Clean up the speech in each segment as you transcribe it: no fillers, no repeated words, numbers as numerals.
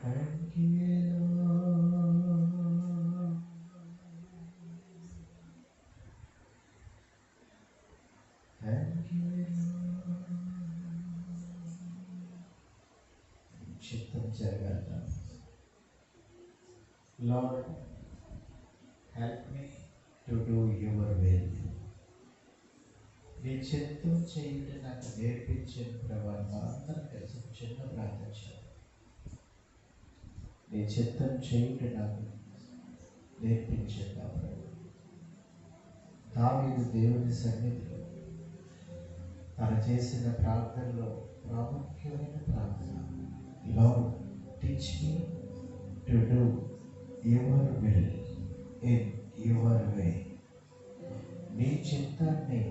Thank you, Lord. Thank you, Lord. చిత్తం జరగాలి. Lord, help me to do your will. నీ చిత్తం చేయుట నాకు నేర్పించిన ప్రభావం మనందరం కలిసి చిన్న ప్రార్థన చేయాలి. నీ చిత్తం చేయుట నాకు నేర్పించిన ప్రభు. దావీదు దేవుని సన్నిధిలో తను చేసిన ప్రార్థనలో ప్రాముఖ్యమైన ప్రార్థన, Lord, teach me to do your will in your way. నీ చిత్తాన్ని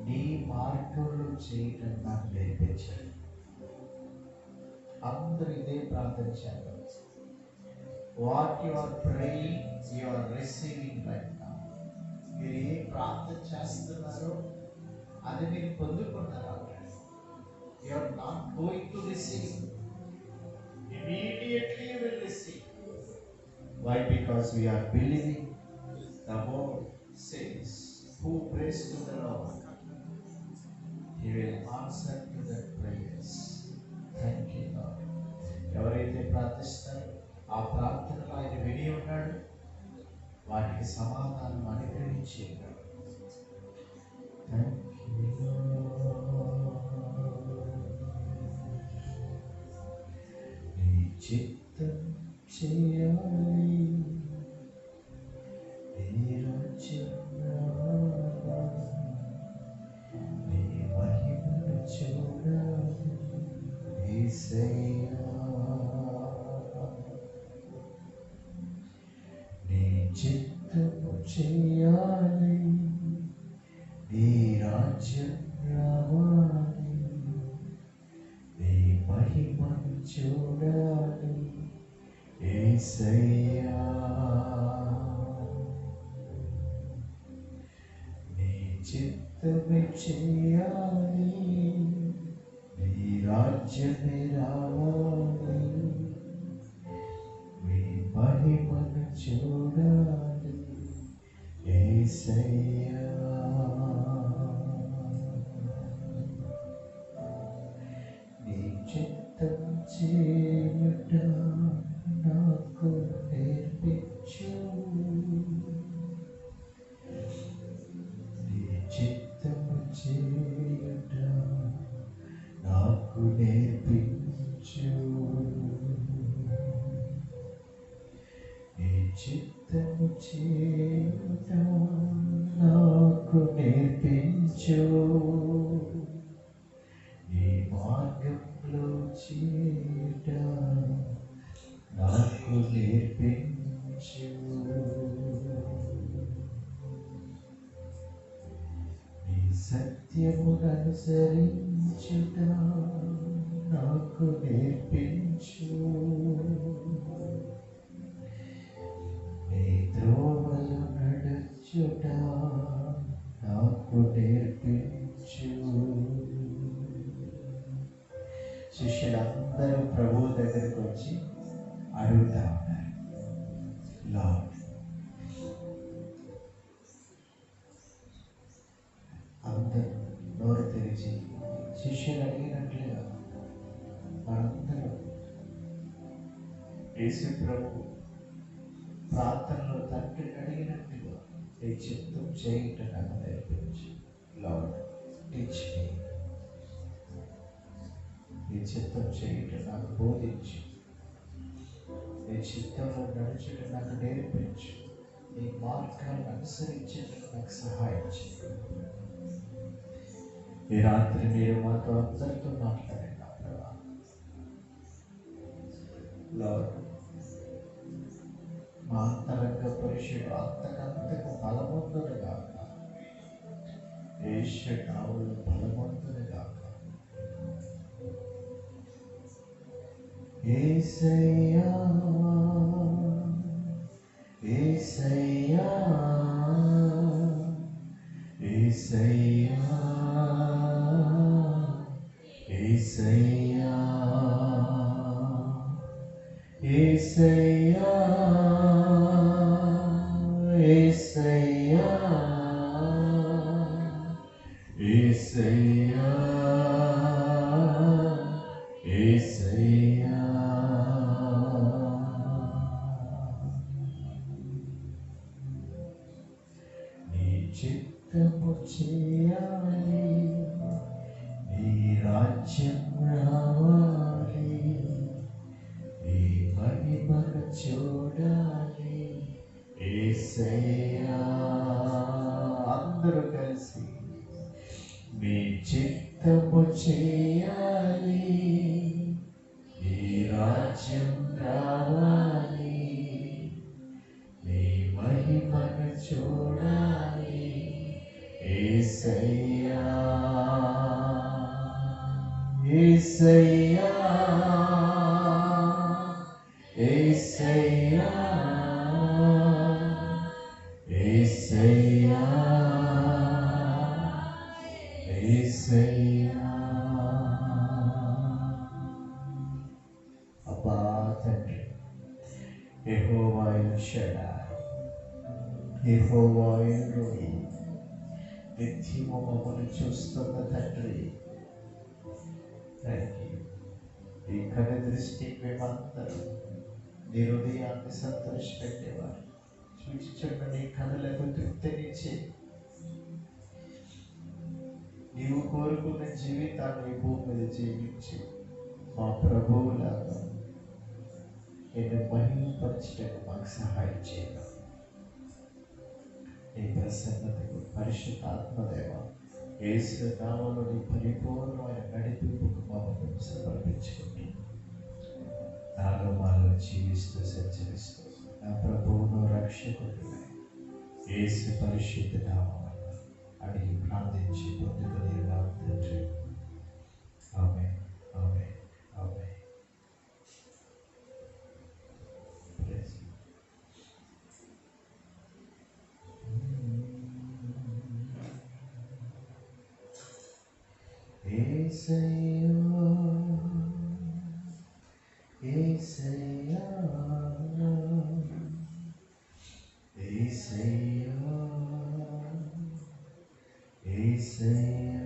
నీ మార్గంలో చేయటం నాకు నేర్పించాలి. అందరూ ఇదే ప్రార్థన చేయాలి. What you are praying you are receiving right now. మీరు ఏ ప్రార్థన చేస్తున్నారో అది మీరు పొందుకున్నారు. You are not going to receive, immediately you will receive. Why? Because we are believing the word says, who prays to the Lord, he will answer to their prayers. Thank you, Lord. ఎవరైతే ప్రార్థిస్తారో ఆ ప్రార్థనలో ఆయన విని ఉన్నాడు, వాటికి సమాధానం అనుగ్రహించి ఉన్నాడు. Thank you, Lord. నీ చిత్తం చేయాలి, నీ రాజ్యం రావాలి, నీ మహిమను చూడాలి యేసయ్యా. నీ చిత్తము చేయాలి, నీ రాజ్యం రావాలి, నీ మహిమను చూడాలి యేసయ్యా. నీ చిత్తమే చేయాలి, నీ రాజ్యమే రావాలి, నీ మహిమను చూడాలి యేసయ్యా. నీ చిత్తం చేయుట నాకు నేర్పించు, నీ చిత్తము చేయుట నాకు నేర్పించు, నీ చిత్తము చేయుట నాకు నేర్పించు, నీ మార్గంలో చేయుట నాకు నేర్పించు, నీ సత్యమును అనుసరించుట నాకు నేర్పించు, నీ త్రోవలో నడుచుట నాకు నేర్పించు. శిష్యులందరూ ప్రభువు దగ్గరికి వచ్చి అడుగుతా ఉన్నారు, లార్డ్, అందరూ నోరు తెరిచి శిష్యులు అడిగినట్లుగా మనందరూ యేసు ప్రభు ప్రార్థనలో తండ్రిని అడిగినట్టుగా నీ చిత్తం చేయుట నాకు నేర్పించు. Lord, teach me. నీ చిత్తం చేయుట నాకు బోధించు, నీ చిత్తంలో నడుచుట నాకు నేర్పించు, నీ మార్గాన్ని అనుసరించేందుకు నాకు సహాయం చేయి. ఈ రాత్రి మీరు మాతో అందరితో మాట్లాడండి. లార్డ్, మా అంతరంగ పురుషుడు అంతకంతకు బలవంతుడుగాక, యేసు నామములో బలవంతుడుగాక. యేసయ్యా, యేసయ్యా, యేసయ్యా, యేసయ్యా, యేసయ్యా యేసయ్యా యేసయ్యా యేసయ్యా నీ చిత్తము చేయాలి, నీ రాజ్యం రావాలి, నీ మహిమను చూడాలి యేసయ్యా. అందరూ కలిసి నీ చిత్తము చేయాలి, నీ రాజ్యం రావాలి, నీ మహిమను చూడాలి యేసయ్యా యేసయ్యా యేసయ్యా యేసయ్యా యేసయ్యా. అబ్బా తండ్రి, యెహోవా షడాయ్, యెహోవా ఎలోహీ, నిత్యము మమ్మల్ని చూస్తున్న తండ్రి, ఈ కథ దృష్టి మేమందరూ నీ హృదయాన్ని సంతోషపెట్టేవారు చూచుచున్న నీ కనులకు తృప్తినిచ్చి నీవు కోరుకున్న జీవితాన్ని భూమి మీద జీవించి మా ప్రభువులాగా నేను మహిమపరచటకు మాకు సహాయం చేయడం. నీ ప్రసన్నతకు పరిశుద్ధ ఆత్మదేవ యేసు నామములో నీ పరిపూర్ణమైన నడిపింపుకు మమ్మల్ని సమర్పించుకుంటూ నాలో మాలో జీవిస్తూ సంచరిస్తూ నా ప్రభువును రక్షకుడు యేసు పరిశుద్ధ నామమున అడిగి ప్రార్థించి పొందుకునే తండ్రి. Amen amen amen. యేసయ్యా యేసయ్యా యేసయ్యా యేసయ్యా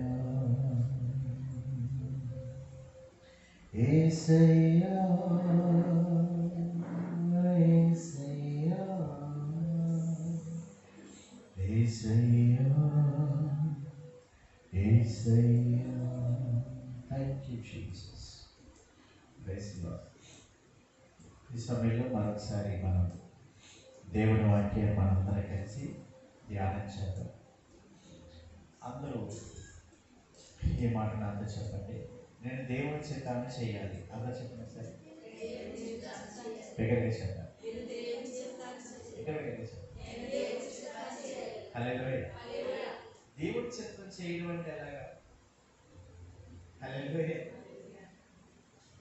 యేసయ్యా యేసయ్యా యేసయ్యా యేసయ్యా. Thank you Jesus. Praise the Lord. ఈ సమయంలో మరొకసారి మనం దేవుని వాక్యాన్ని మనందరం కలిసి ధ్యానం చేద్దాం. అందరూ ఈ మాటను అందరూ చెప్పండి. నేను దేవుని చిత్తాన్ని చేయాలి. అందరూ చెప్పండి సరే. బిగ్గరగా చెప్పండి. బిగ్గరగా చెప్పండి. హల్లెలూయా. దేవుని చిత్తం చేయడం అంటే ఎలాగా? Hallelujah.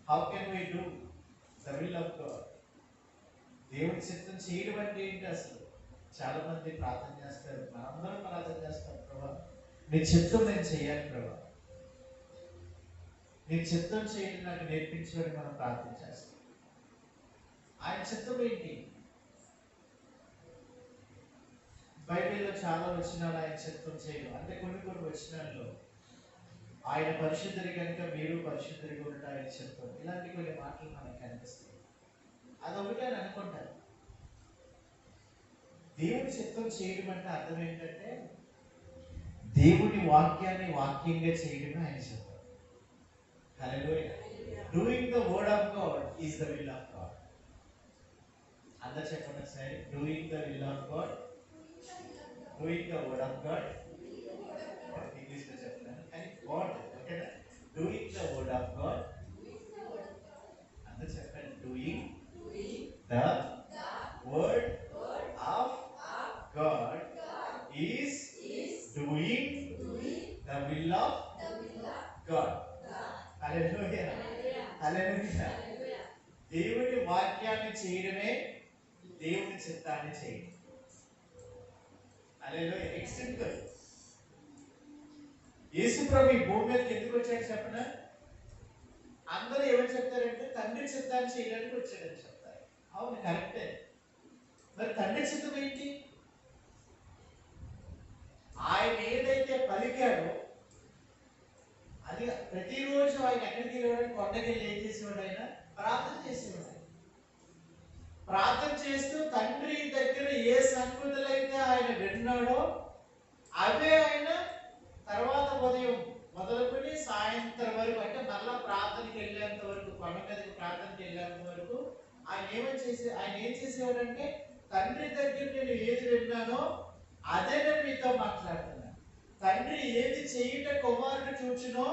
How can we do the will of God? దేవుని చిత్తం చేయడం అంటే ఏంటి అసలు? చాలా మంది ప్రార్థన చేస్తారు, మనందరం ప్రార్థన చేస్తాం, ప్రభా నీ చిత్తం నేను చేయాలి ప్రభా, నీ చిత్తం చేయడం నాకు నేర్పించమని మనం ప్రార్థన చేస్తాం. ఆయన చిత్తం ఏంటి? బైబిల్లో చాలా వచనాలు ఆయన చిత్తం చేయడం అంటే కొన్ని వచనాల్లో ఆయన పరిశుద్ధుడి కనుక మీరు పరిశుద్ధుడిగా ఉండటం ఆయన చిత్తం, ఇలాంటి కొన్ని మాటలు మనకు కనిపిస్తాయి. అదొకటి అని అనుకుంటారు. దేవుని చిత్తం చేయడం అంటే అర్థం ఏంటంటే దేవుని వాక్యాన్ని వాక్యంగా చేయడమే ఆయన చిత్తం. Hallelujah. Doing the word of God is the will of God. అందరూ చెప్పండి సరే. Doing the will of God, doing the word of God. English లో చెప్తాను కానీ గాడ్, ఓకేనా? Doing the word of God. అందరూ చెప్పండి. Doing the word of God is doing the will of God. Hallelujah. Hallelujah. దేవుని వాక్యాన్ని చేయడమే దేవుని చిత్తాన్ని చేయడం. హల్లెలూయా. It's simple. యేసు ప్రభు ఈ భూమి మీదకి ఎందుకు వచ్చాడు చెప్పనా? అందరూ ఏమని చెప్తారంటే తండ్రి చిత్తాన్ని చేయడానికి వచ్చాడని చెప్తారు. అవును, కరెక్టే. మరి తండ్రి చిత్తం ఏంటి? ఆయన ఏదైతే పలికాడో అది ప్రతిరోజు ఆయన ఎక్కడికి వెళ్ళాడు? కొండకి వెళ్ళి ఏం చేసేవాడు? ఆయన ప్రార్థన చేసేవాడు. ప్రార్థన చేస్తూ తండ్రి దగ్గర ఏ సంగతులైతే ఆయన విన్నాడో అవే ఆయన తర్వాత ఉదయం మొదలుకొని సాయంత్రం వరకు, అంటే మళ్ళా ప్రార్థనకి వెళ్ళేంత వరకు, కొండ మీదకి ప్రార్థనకి వెళ్ళేంత వరకు ఆయన ఏం చేసేవాడంటే, తండ్రి దగ్గర నేను ఏది విన్నానో అదే నేను మీతో మాట్లాడుతున్నాను. తండ్రి ఏది చేయుట కుమారుడు చూచునో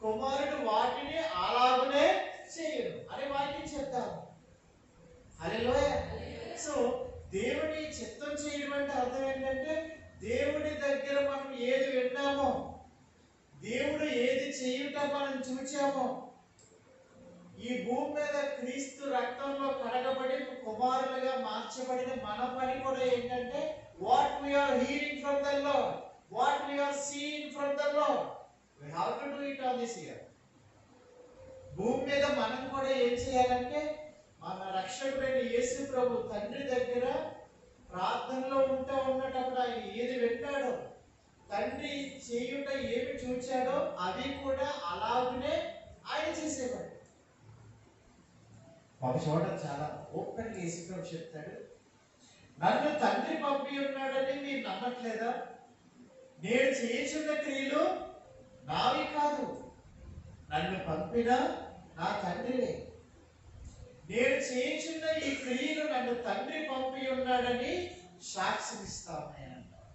కుమారుడు వాటిని అలాగనే చేయను అని వాక్యం చెప్తాము. హల్లెలూయా. సో దేవుని చిత్తం చేయడం అంటే అర్థం ఏంటంటే, దేవుడి దగ్గర మనం ఏది విన్నామో, దేవుడు ఏది చేయుట మనం చూచామో, ఈ భూమి మీద క్రీస్తు రక్తంలో కడగబడి కుమారులుగా మార్చబడిన మన పని కూడా ఏంటంటే, what we are hearing from the Lord, what we are seeing from the Lord, we have to do it on this earth. భూమి మీద మనం కూడా ఏం చేయాలంటే, మన రక్షకుడైన యేసు ప్రభు తండ్రి దగ్గర ప్రార్థనలో ఉన్నటప్పుడు ఆయన ఏది విన్నాడో, తండ్రి చేయుట ఏమి చూచాడో అవి కూడా అలాగనే ఆయన చేసేవాడు. ఒక చోట చాలా ఓపెన్ యేసు ప్రభు చెప్తాడు, నన్ను తండ్రి పంపి ఉన్నాడని మీరు నమ్మట్లేదా? నేను చేయుచున్న క్రియలు నావి కాదు, నన్ను పంపిన నా తండ్రివే. నేను చేయుచున్న ఈ క్రియలు నన్ను తండ్రి పంపి ఉన్నాడని సాక్షిస్తామని అంటారు.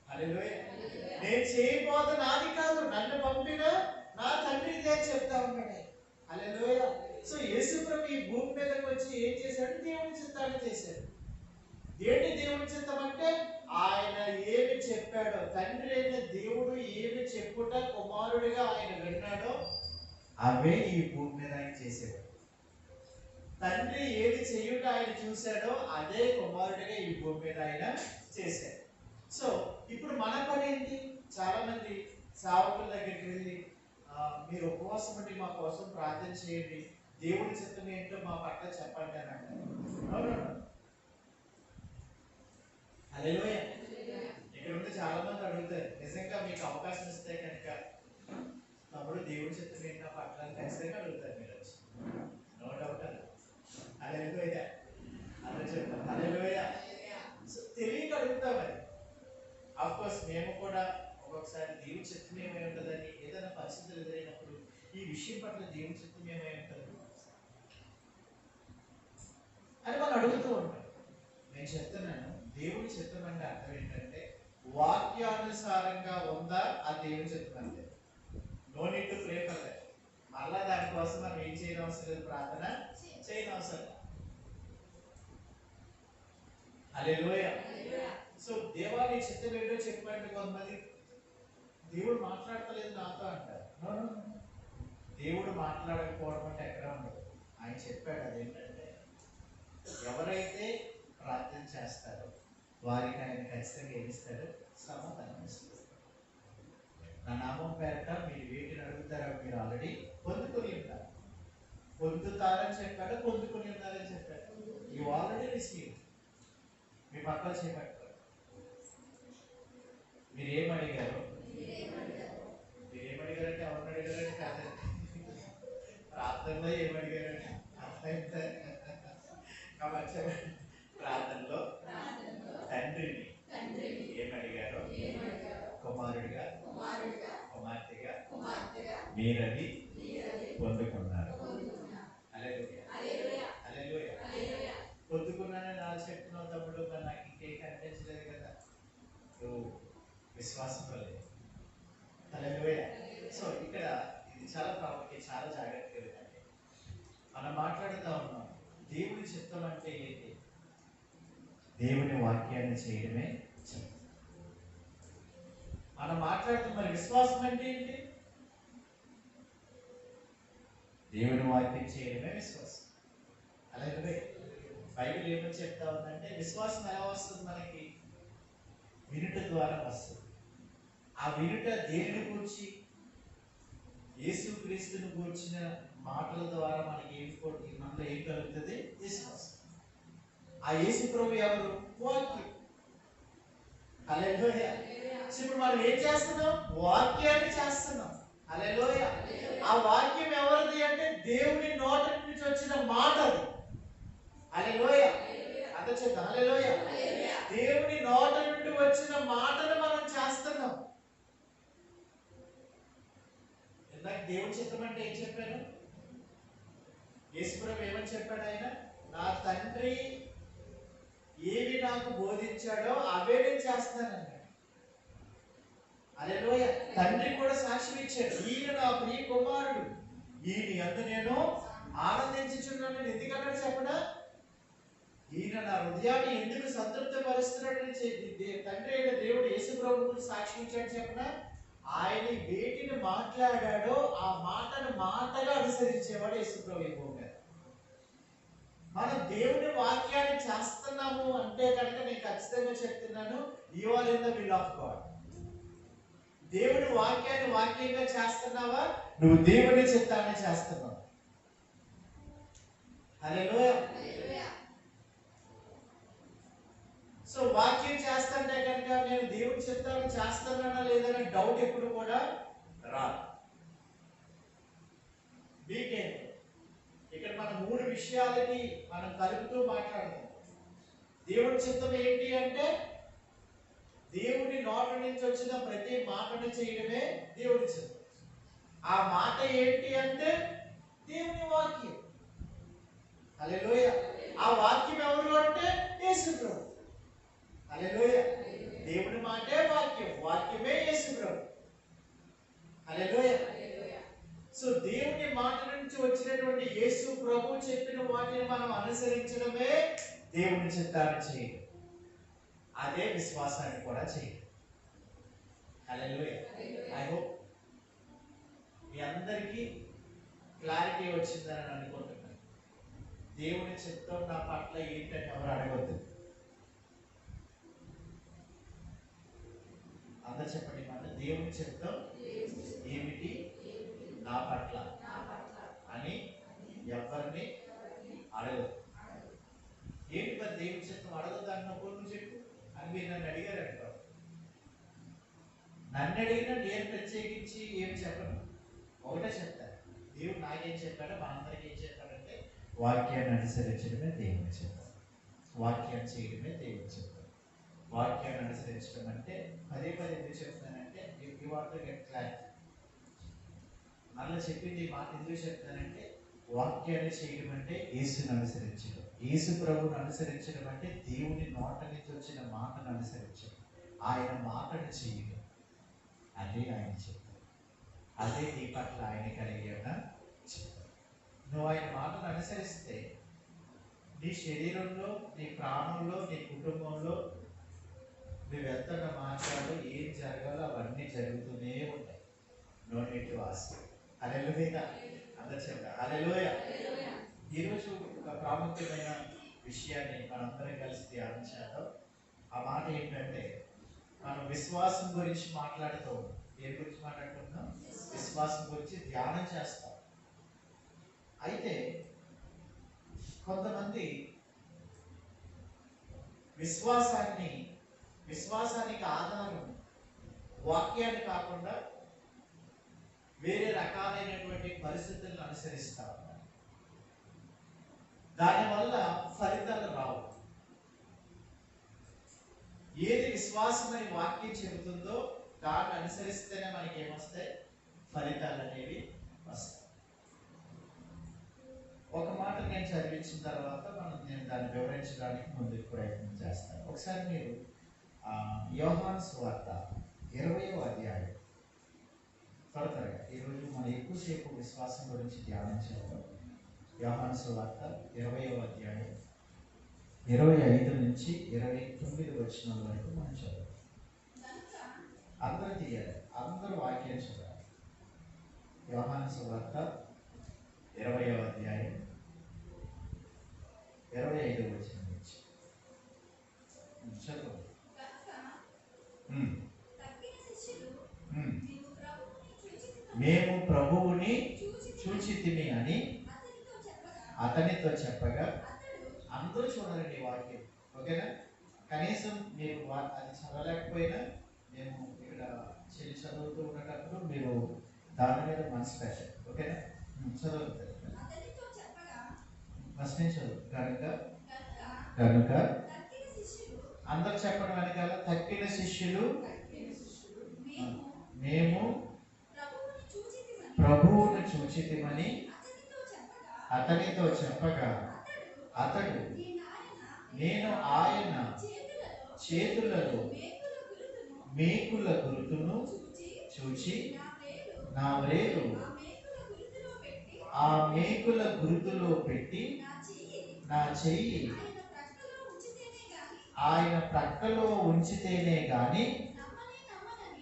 హల్లెలూయా. నేను చేయబోత నాది కాదు, నన్ను పంపిన నా తండ్రిదే చెప్తా ఉన్నాడు. హల్లెలూయా. సో యేసు ప్రభు ఈ భూమి మీదకి వచ్చి ఏం చేశాడు? దేవుని చిత్తాన్ని చేశాడు. ఏంటి దేవుని చిత్తం అంటే, ఆయన ఏమి చెప్పాడో, తండ్రి అయిన దేవుడు ఏమి చెప్పుట కుమారుడిగా ఆయన విన్నాడో అవే ఈ భూమి మీద ఆయన చేశాడు. తండ్రి ఏది చేయుట ఆయన చూశాడో అదే కుమారుడిగా ఈ భూమి మీద ఆయన చేశాడు. సో ఇప్పుడు మన పని ఏంటి? చాలా మంది సేవకుల దగ్గరికి వెళ్ళి, మీరు ఉపవాసం ఉండి మా కోసం ప్రార్థన చేయండి, దేవుడి చిత్తం ఏంటో మా పట్ల చెప్పండి అని అంటారు. హల్లెలూయా. ఇక్కడ ఉంది చాలా మంది అడుగుతారు, నిజంగా మీకు అవకాశం ఇస్తే కనుక తమ్ముడు దేవుడి చిత్తం ఏంటో పట్ల ఖచ్చితంగా అడుగుతారు మీరు వచ్చి, నో డౌట్ అలా. హల్లెలూయా. అందరూ చెప్తాం హల్లెలూయా. సో తెలియక అడుగుతాం అది. ఆఫ్ కోర్స్ మేము కూడా ఒక్కొక్కసారి దేవుడి చిత్తం ఏమై ఉంటుందని, ఏదైనా పరిస్థితులు ఎదురైనప్పుడు ఈ విషయం పట్ల దేవుడి చిత్తం ఏమై ఉంటుంది అని మనం అడుగుతూ ఉంటాం. నేను చెప్తున్నాను, దేవుడి చిత్తం అంటే అర్థం ఏంటంటే, వాక్యానుసారంగా ఉందా ఆ దేవుడి చిత్తం అంటే. No need to pray for that. మళ్ళా దానికోసం మనం ఏం చేయడం అవసరం లేదు, ప్రార్థన చేయడం అవసరం. హల్లెలూయా. సో దేవాని చిత్తం ఏంటో చెప్పండి. కొంతమంది దేవుడు మాట్లాడతలేదు నాతో అంటారు. దేవుడు మాట్లాడకపోవడం అంటే ఎక్కడ ఉండదు. ఆయన చెప్పాడు, అదేంటంటే ఎవరైతే ప్రార్థన చేస్తారో వారికి ఆయన ఖచ్చితంగా ఏమిస్తాడు? సమాధానం ఇస్తాడు. నా నామం పేరట మీరు వేటిని అడుగుతారో మీరు ఆల్రెడీ పొందుకొని ఉంటారు. పొందుతారని చెప్పాడు, పొందుకొని ఉన్నారని చెప్పాడు. You already receive. మీ పక్కన చేపట్టారు. మీరు ఏమడిగారు? మీరు ఏమడిగారంటే ఎవరిని అడిగారంటే కాదు, ప్రార్థనలో ఏమడిగారంటే అర్థమైతే కాబట్టి ప్రార్థనలో తండ్రిని ఏమడిగారో కుమారుడిగా కుమార్తెగా మీరది పొందుకున్నారు. హల్లెలూయా. హల్లెలూయా. పొందుకున్నానని నా చెప్తున్నావు తమ్ముడు, మరి నాకు ఇంకేం కనిపించలేదు కదా, నువ్వు విశ్వాసంలో లేదు. హల్లెలూయా. సో ఇక్కడ ఇది చాలా ప్రాముఖ్యం, చాలా జాగ్రత్తగా వినండి. మనం మాట్లాడుతూ ఉన్నాం దేవుని చిత్తం అంటే ఏంటి? దేవుని వాక్యాన్ని చేయడమే చిత్తం. మనం మాట్లాడుతున్న మరి విశ్వాసం అంటే ఏంటి? దేవుని వాక్యం చేయడమే విశ్వాసం. అలాగే బైబిల్ ఏమని చెప్తా ఉందంటే, విశ్వాసం ఎలా వస్తుంది మనకి? వినుట ద్వారా వస్తుంది. ఆ వినుట దేనిని గూర్చి? యేసుక్రీస్తుని గూర్చిన మాటల ద్వారా మనకి మనలో ఏం కలుగుతుంది? విశ్వాసం. ఆ యేసు ప్రభు ఎవరు? వాక్యం. హల్లెలూయా. ఇప్పుడు మనం ఏం చేస్తున్నాం? వాక్యాన్ని చేస్తున్నాం. హల్లెలూయా. ఆ వాక్యం ఎవరిది అంటే దేవుని నోటి నుంచి వచ్చిన మాట అది. హల్లెలూయా. అంత చేత హల్లెలూయా. దేవుని నోటి నుండి వచ్చిన మాటను మనం చేస్తున్నాం. ఇందాక దేవుని చిత్తం అంటే ఏం చెప్పాను? యేసుప్రభు ఏమని చెప్పాడు? ఆయన నా తండ్రి ఏవి నాకు బోధించాడో అవే నేను చేస్తానన్నాడు. హల్లెలూయా. తండ్రి కూడా సాక్ష్యం ఇచ్చాడు, ఈయన నా ప్రియ కుమారుడు, ఈయన యందు నేను ఆనందించుచున్నాను. ఎందుకన్నాడు చెప్పడా? ఈయన నా హృదయాన్ని ఎందుకు సంతృప్తి పరుస్తున్నాడని తండ్రి అయిన దేవుడు యేసుప్రభువుకు సాక్ష్యం ఇచ్చాడు చెప్పడా? ఆయన వేటిని మాట్లాడాడో ఆ మాటను మాటగా అనుసరించేవాడు యేసుప్రభు ఎక్కువ. మనం దేవుని వాక్యాన్ని చేస్తున్నాము అంటే కనుక నేను ఖచ్చితంగా చెప్తున్నాను, you are in the will of God. దేవుని వాక్యాన్ని వాక్యంగా చేస్తున్నావా? నువ్వు దేవుని చిత్తాన్ని చేస్తున్నావు. హల్లెలూయా. సో వాక్యం చేస్తుంటే కనుక నేను దేవుని చిత్తాన్ని చేస్తున్నానా లేదనే డౌట్ ఎప్పుడు కూడా రాదు. వీకెండ్ ఇక్కడ మనం 3 విషయాలని మనం కలుపుతూ మాట్లాడతాం. దేవుని చిత్తం ఏంటి అంటే దేవుని నోటి నుంచి వచ్చిన ప్రతి మాటను చేయడమే దేవుని చిత్తం. ఆ మాట ఏంటి అంటే దేవుని వాక్యం. హల్లెలూయా. ఆ వాక్యం ఎవరు అంటే యేసు ప్రభు. హల్లెలూయా. దేవుని మాటే వాక్యం, వాక్యమే యేసు ప్రభు. హల్లెలూయా. సో దేవుని మాట నుంచి వచ్చినటువంటి యేసు ప్రభు చెప్పిన వాటిని మనం అనుసరించడమే దేవుని చిత్తాన్ని చేయడం. అదే విశ్వాసాన్ని కూడా చేయడం. హల్లెలూయా. ఐ హోప్ మీ అందరికీ క్లారిటీ వచ్చిందని అనుకుంటున్నాను. దేవుని చిత్తం నా పట్ల ఏంటని ఎవరు అడగొద్దు. అందరు చెప్పండి మాట, దేవుని చిత్తం ఏమిటి నా పట్ల అని ఎవరిని అడగదు. ఏంటి మరి దేవుని చిత్తం అడగదు అన్నప్పుడు నువ్వు చెప్పు అని మీరు నన్ను అడిగారు అంటారు. నన్ను అడిగినా నేను ప్రత్యేకించి ఏమి చెప్పను, ఒకటే చెప్తాను. దేవుడు నాకేం చెప్పాడో మనందరికీ ఏం చెప్పాడంటే వాక్యాన్ని అనుసరించడమే దేవుని చిత్తం, వాక్యాన్ని చేయడమే దేవుని చిత్తం. వాక్యాన్ని అనుసరించడం అంటే పదే పదే ఎందుకు చెప్తానంటే ఈ వార్త క్లారిటీ మళ్ళీ చెప్పింది ఈ మాట ఎందుకు చెప్తానంటే వాక్యాన్ని చేయడం అంటే యేసుని అనుసరించడం, యేసు ప్రభువుని అనుసరించడం అంటే దేవుని నోట నుంచి వచ్చిన మాటను అనుసరించడం, ఆయన మాటను చేయడం. అదే ఆయన చెప్తారు, అదే నీ పట్ల ఆయన కలిగి ఉన్న చెప్తారు. నువ్వు ఆయన మాటను అనుసరిస్తే నీ శరీరంలో, నీ ప్రాణంలో, నీ కుటుంబంలో నువ్వు ఎంత మాట్లాడో ఏం జరగాలో అవన్నీ జరుగుతూనే ఉంటాయి. No need to ask. Hallelujah. అందరూ చెప్పారు హల్లెలూయా. ఈరోజు ఒక ప్రాముఖ్యమైన విషయాన్ని మనందరం కలిసి ధ్యానం చేద్దాం. ఆ మాట ఏంటంటే మనం విశ్వాసం గురించి మాట్లాడుతూ దేని గురించి మాట్లాడుకుంటున్నాం? విశ్వాసం గురించి ధ్యానం చేస్తాం. అయితే కొంతమంది విశ్వాసానికి ఆధారం వాక్యాన్ని కాకుండా వేరే రకాలైనటువంటి పరిస్థితులను అనుసరిస్తా ఉన్నారు. దానివల్ల ఫలితాలు రావు. ఏది విశ్వాసమని వాక్యం చెబుతుందో దాన్ని అనుసరిస్తేనే మనకి ఏమొస్తాయి? ఫలితాలు అనేవి వస్తాయి. ఒక మాట నేను చదివించిన తర్వాత నేను దాన్ని వివరించడానికి ముందుకు ప్రయత్నం చేస్తాను. ఒకసారి మీరు యోహాను సువార్త 20వ అధ్యాయం త్వరగా, ఈరోజు మనం ఎక్కువసేపు విశ్వాసం గురించి ధ్యానం చేద్దాం. యోహాను సువార్త 20వ అధ్యాయం 25 నుంచి 29 వచనాల వరకు మనం చదువు. అందరూ తీయాలి, అందరూ వాక్యం చదవాలి. యోహాను సువార్త 20వ అధ్యాయం 25 వచనం నుంచి చదువు. మేము ప్రభువుని చూచితిమి అని అతనితో చెప్పగా అందరూ చూడాలండి ఈ వాక్యం. ఓకేనా? కనీసం మీరు అది చదవలేకపోయినా మేము ఇక్కడ చెల్లి చదువుతూ ఉన్నప్పుడు మీరు దాని మీద మనసు పెట్టండి. ఓకేనా? చదువుతుంది ఫస్ట్ నుంచి చదువు. కనుక అందరు చెప్పడం వెనకాల తక్కిన శిష్యులు మేము ప్రభువును చూచితిమని అతనితో చెప్పగా అతడు నేను ఆయన చేతులలో మేకుల గుర్తును చూచి నా వేలు ఆ మేకుల గుర్తులో పెట్టి నా చెయ్యి ఆయన ప్రక్కలో ఉంచితేనే గాని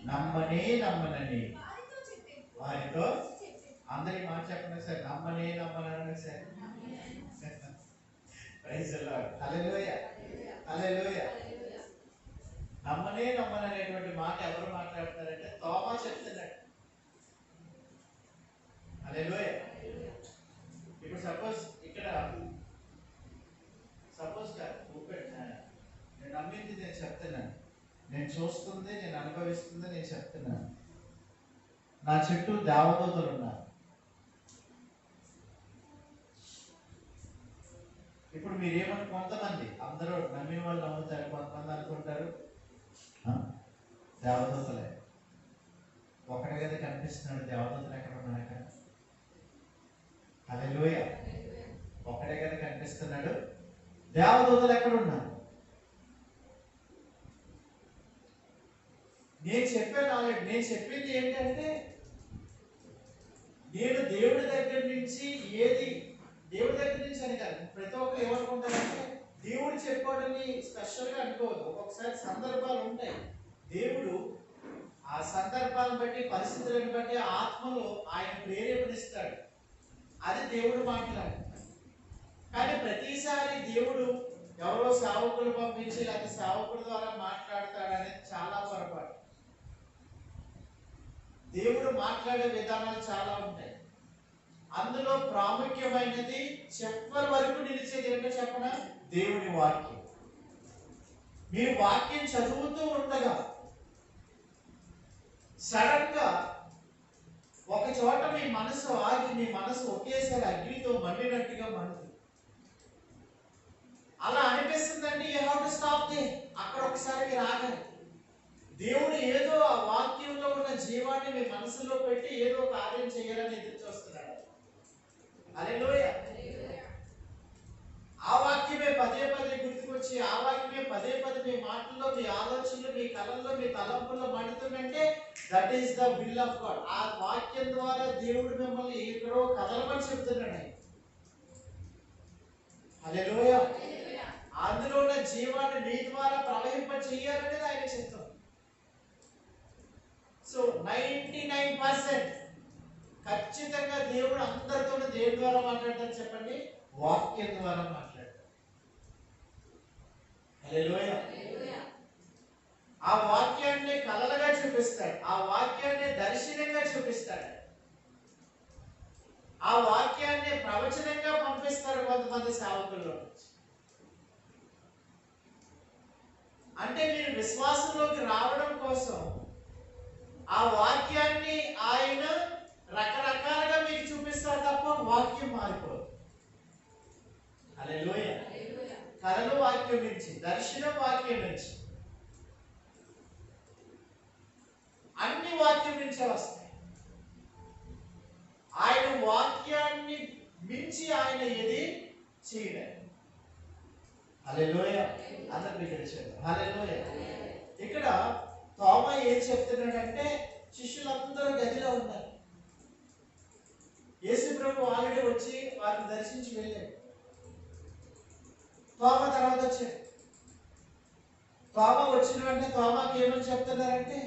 నమ్మనని వారితో అందరి మాట చెప్పండి సార్. నమ్మనని sir. Praise the Lord. Hallelujah, hallelujah. నమ్మననేటువంటి మాట ఎవరు మాట్లాడతారంటే తోమా చెప్తున్నాడు. హల్లెలూయా. ఇప్పుడు సపోజ్ నేను నమ్మింది, నేను చెప్తున్నాను, నేను చూస్తుంది, నేను అనుభవిస్తుంది, నేను చెప్తున్నాను. నా చుట్టూ దేవదూతలు ఉన్నారు. ఇప్పుడు మీరేమని కొంతమంది అందరూ నమ్మిన వాళ్ళు నమ్ముతారు, కొంతమంది అనుకుంటారు దేవదూతలే. ఒకటే కదా కనిపిస్తున్నాడు, దేవదూతలు ఎక్కడ ఉన్నారు అక్కడ? హల్లెలూయా. ఒకటే కదా కనిపిస్తున్నాడు, దేవదూతలు ఎక్కడ ఉన్నారు? నేను చెప్పే నాలెడ్జ్, నేను చెప్పింది ఏంటంటే నేను దేవుడి దగ్గర నుంచి అని కాదు. ప్రతి ఒక్కరు ఏమనుకుంటారంటే దేవుడు చెప్పాడని స్పెషల్గా అనుకోవద్దు. ఒక్కొక్కసారి సందర్భాలు ఉంటాయి. దేవుడు ఆ సందర్భాలను బట్టి, పరిస్థితులను బట్టి ఆత్మలో ఆయన ప్రేరేపణిస్తాడు. అది దేవుడు మాట్లాడు. కానీ ప్రతిసారి దేవుడు ఎవరో సేవకులు పంపించి లేకపోతే సేవకుల ద్వారా మాట్లాడతాడనేది చాలా పొరపాటు. దేవుడు మాట్లాడే విధానాలు చాలా ఉంటాయి. అందులో ప్రాముఖ్యమైనది చివరి వరకు నిలిచేది ఏంటో చెప్పనా? దేవుని వాక్యం. మీరు వాక్యం చదువుతూ ఉండగా సడన్ గా ఒక చోట మీ మనసు ఆగి, మీ మనసు ఒకేసారి అగ్నితో మండినట్టుగా మండుతుంది. అలా అనిపిస్తుందండి. You have to stop they. అక్కడ ఒకసారి మీరు ఆగాలి. దేవుడు ఏదో ఆ వాక్యంలో ఉన్న జీవాన్ని మీ మనసులో పెట్టి ఏదో కార్యం చేయాలని ఎదురు చూస్తున్నాడు. హల్లెలూయా. ఆ వాక్యమే పదే పదే గుర్తుకొచ్చి, ఆ వాక్యమే పదే పదే మీ మాటల్లో, మీ ఆలోచనలు, మీ కళల్లో, మీ తలంపుల్లో మండుతుందంటే that is the will of God. ఆ వాక్యం ద్వారా దేవుడు మిమ్మల్ని ఎక్కడో కదలమని చెప్తున్నాడు. హల్లెలూయా. అందులో ఉన్న జీవాన్ని మీ ద్వారా ప్రవహింప చేయాలనేది ఆయన చిత్తం. సో 99% ఖచ్చితంగా దేవుడు అందరితోనూ దేని ద్వారా మాట్లాడతాడు చెప్పండి? వాక్యం ద్వారా మాట్లాడతాడు. హల్లెలూయా. ఆ వాక్యాన్ని కలలుగా చూపిస్తాడు. ఆ వాక్యాన్ని దర్శనంగా చూపిస్తాడు. ఆ వాక్యాన్ని ప్రవచనంగా పంపిస్తారు కొంతమంది సేవకుల్లో నుంచి. అంటే మీరు విశ్వాసంలోకి రావడం కోసం ఆ వాక్యాన్ని ఆయన రకరకాలుగా మీకు చూపిస్తారు తప్ప వాక్యం మారిపోదు. హల్లెలూయా. కలలు వాక్యం నుంచి, దర్శనం వాక్యం నుంచి, అన్ని వాక్యం నుంచే వస్తాయి. ఆయన వాక్యాన్ని మించి ఆయన ఏది చేయలేదు. హల్లెలూయా. అందరూ ఇక్కడ చేద్దాం. హల్లెలూయా. ఇక్కడ తోమా ఏం చెప్తున్నాడంటే శిష్యులందరూ గదిలో ఉన్నారు. యేసు ప్రభు ఆల్రెడీ వచ్చి వారిని దర్శించి వెళ్ళాడు. తోమా తర్వాత వచ్చాడు. తోమా వచ్చిన వెంటనే తోమాకి ఏమని చెప్తున్నారంటే,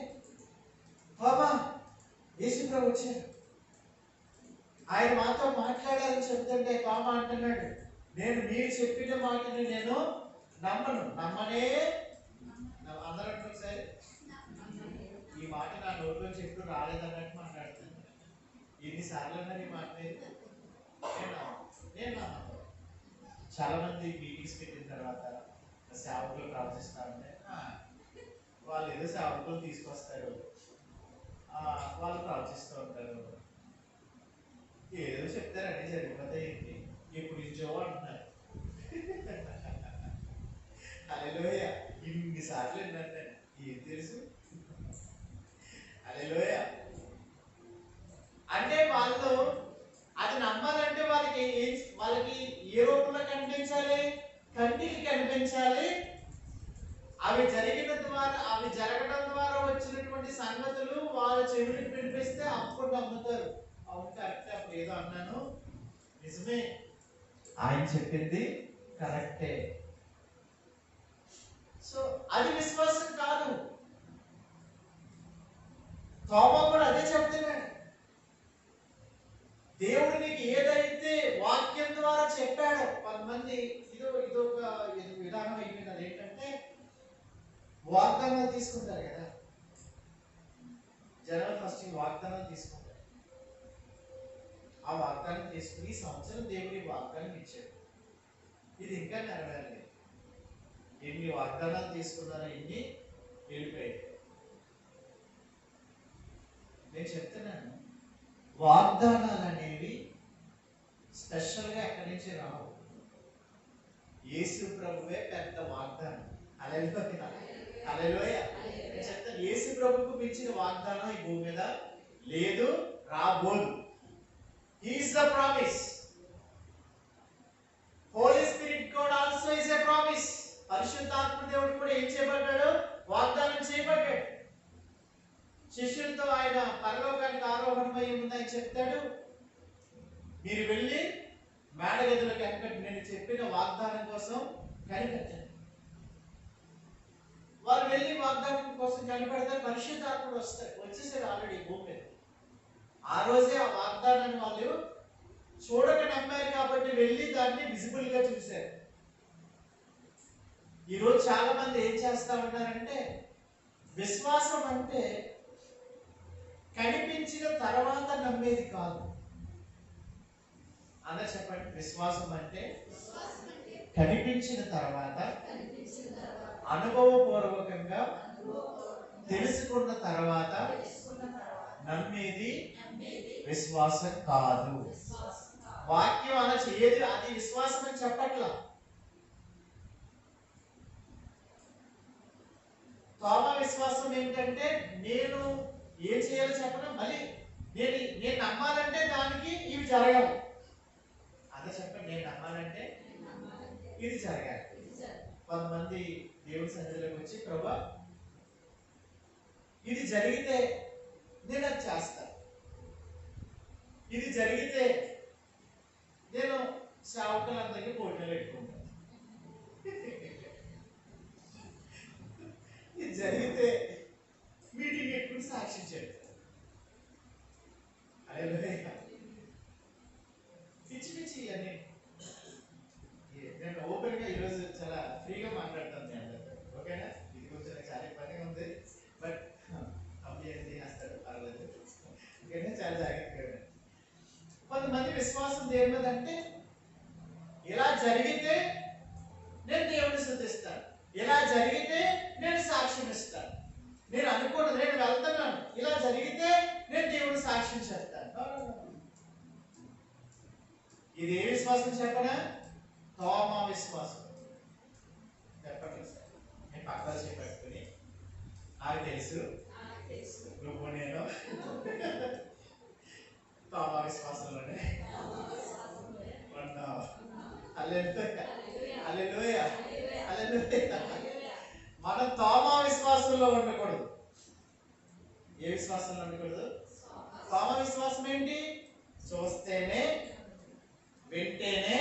తోమా యేసు ప్రభు వచ్చాడు, ఆయన మాతో మాట్లాడాలని చెప్తుంటే తోమా అంటున్నాడు, నేను మీరు చెప్పిన మాటని నేను నమ్మనే. అందరూ అంటున్నారు సార్, ఈ మాట నా నోట్లో చెప్పుడు రాలేదన్నట్టు మాట్లాడుతున్నాను. ఎన్నిసార్లు అన్నారు ఈ మాట? నేను నమ్మను. చాలా మంది మీటింగ్స్ పెట్టిన తర్వాత సేవకులు ప్రవర్తిస్తా ఉంటే వాళ్ళు ఏదో సేవకులు తీసుకొస్తారు, వాళ్ళు ప్రవర్తిస్తూ ఉంటారు, ఏదో చెప్తారు, అన్నీ జరిగిపోతాయి, ఎప్పుడు ఇచ్చో అంటున్నారు. హల్లెలూయ. ఇన్నిసార్లు ఏంటంటే ఏం తెలుసు. హల్లెలూయ. అంటే వాళ్ళు అది నమ్మాలంటే వాళ్ళకి ఏ రూపంలో కనిపించాలి? కంటికి కనిపించాలి. అవి జరగడం ద్వారా వచ్చినటువంటి సంగతులు వాళ్ళ చెవులకు వినిపిస్తే అప్పుడు నమ్ముతారు. అవును కరెక్టే, అప్పుడు ఏదో అన్నాను, నిజమే, ఆయన చెప్పింది కరెక్టే. సో అది విశ్వాసం కాదు. తోమా కూడా అదే చెప్తున్నాడు. దేవుడు నీకు ఏదైతే వాక్యం ద్వారా చెప్పాడో, కొంతమంది ఇదొక విధానం అయిపోయింది. అదేంటంటే వాగ్దానాలు తీసుకుంటారు కదా, జనవరి ఫస్ట్ వాగ్దానాలు తీసుకుంటారు. ఆ వాగ్దానం తీసుకుని ఈ సంవత్సరం దేవుడి వాగ్దానం ఇచ్చాడు, ఇది ఇంకా నెరవేరలేదు. ఎన్ని వాగ్దానాలు తీసుకున్నారో ఎన్ని వెళ్ళిపోయాయి. నేను చెప్తున్నాను, వాగ్దానాలు అనేవి స్పెషల్గా ఎక్కడి నుంచి రావు. యేసు ప్రభువే పెద్ద వాగ్దానం. హల్లెలూయా. నేను చెప్తాను, యేసు ప్రభువుకు మించిన వాగ్దానం ఈ భూమి మీద లేదు, రాబోదు. He is the promise. Holy Spirit God also is a promise. పరిశుద్ధాత్మ దేవుడు కూడా ఏం చేయబడ్డాడు? వాగ్దానం చేయబడ్డాడు. శిష్యులతో ఆయన పరలోకానికి ఆరోహణమై ఉందని చెప్తాడు. మీరు వెళ్ళి మేడగదిలోకి ఎక్కడి నేను చెప్పిన వాగ్దానం కోసం కనిపెట్టండి. వారు వెళ్ళి వాగ్దానం కోసం కనిపెడతారు. పరిశుద్ధాత్ముడు వచ్చేసాడు ఆల్రెడీ భూమి మీద. ఆ రోజే ఆ వాగ్దానాన్ని వాళ్ళు చూడక నమ్మారు కాబట్టి వెళ్ళి దాన్ని విజిబుల్ గా చూశారు. ఈరోజు చాలా మంది ఏం చేస్తా ఉన్నారంటే, విశ్వాసం అంటే కనిపించిన తర్వాత నమ్మేది కాదు. అలా చెప్పండి, విశ్వాసం అంటే కనిపించిన తర్వాత అనుభవపూర్వకంగా తెలుసుకున్న తర్వాత నమ్మేది విశ్వాసం కాదు. వాక్యం అలా చేయదు, అది విశ్వాసం అని చెప్పట్లా. తోమా విశ్వాసం ఏంటంటే, నేను ఏం చేయాలో చెప్పను, మళ్ళీ నేను నమ్మాలంటే దానికి ఇవి జరగాలి. అదే చెప్పండి, నేను నమ్మాలంటే ఇది జరగాలి. కొంతమంది దేవుడి సన్నిధిలోకి వచ్చి, ప్రభా ఇది జరిగితే నేను అది చేస్తాను, ఇది జరిగితే నేను సేవకులందరికీ పోటీలు పెట్టుకుంటాను, ఇది జరిగితే మీటింగ్ పెట్టుకుని సాక్ష్యం చెప్తాను. పిచ్చి పిచ్చి అని నేను ఓపెన్ గా ఈరోజు చాలా ఫ్రీగా మాట్లాడతాను మీ అందరితో, ఓకేనా? ఇది కొంచెం చాలా ఇబ్బందిగా ఉంది, బట్ కంప్లీట్ చేస్తాడు, పర్వాలేదు, ఓకేనా? చాలా జాగ్రత్తగా. కొంతమంది విశ్వాసం దేని మీద అంటే, ఇలా జరిగితే నేను దేవుడిని స్తుతిస్తాను, ఇలా జరిగితే నేను సాక్ష్యం ఇస్తాను, నేను అనుకున్నది నేను వెళ్తున్నాను, ఇలా జరిగితే నేను దేవుడిని సాక్ష్యం చేస్తాను. ఇది ఏ విశ్వాసం చెప్పనా? తోమా విశ్వాసం. చెప్పండి సార్, నేను పక్కన చేపట్టుకుని, నాకు తెలుసు నువ్వు నేను తోమా విశ్వాసంలోనే ఉన్నావు. హల్లెలూయా. మనం తోమా విశ్వాసంలో ఉండకూడదు. ఏ విశ్వాసంలో ఉండకూడదు? తోమా విశ్వాసం ఏంటి? చూస్తేనే వింటేనే,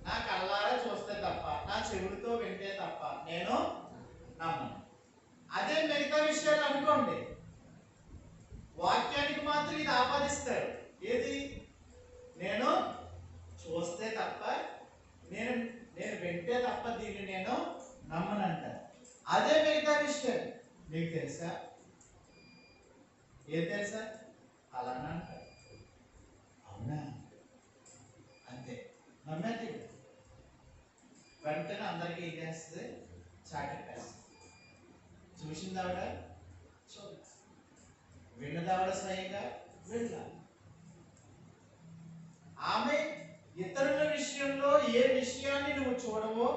నా కళ్ళారా చూస్తే తప్ప, నా చెవుడితో వింటే తప్ప నేను నమ్మను. అదే మిగతా విషయాలు అనుకోండి, వాక్యానికి మాత్రం ఇది ఆపాదిస్తారు. ఏది? నేను చూస్తే తప్ప, నేను వింటే తప్ప దీన్ని నేను నమ్మనంట. అదే మిగతా విషయం మీకు తెలుసా? ఏం తెలుసా? అలానే అంటారు. అవునా? అంతే, నమ్మేది. వెంటనే అందరికీ ఏం చేస్తుంది? చాకెట్ వేస్తుంది. చూసింది ఆవిడ చూడాలి, విన్నది ఆవిడ స్వయంగా వినాలి. ఆమె ఇతరుల విషయంలో ఏ విషయాన్ని నువ్వు చూడవో,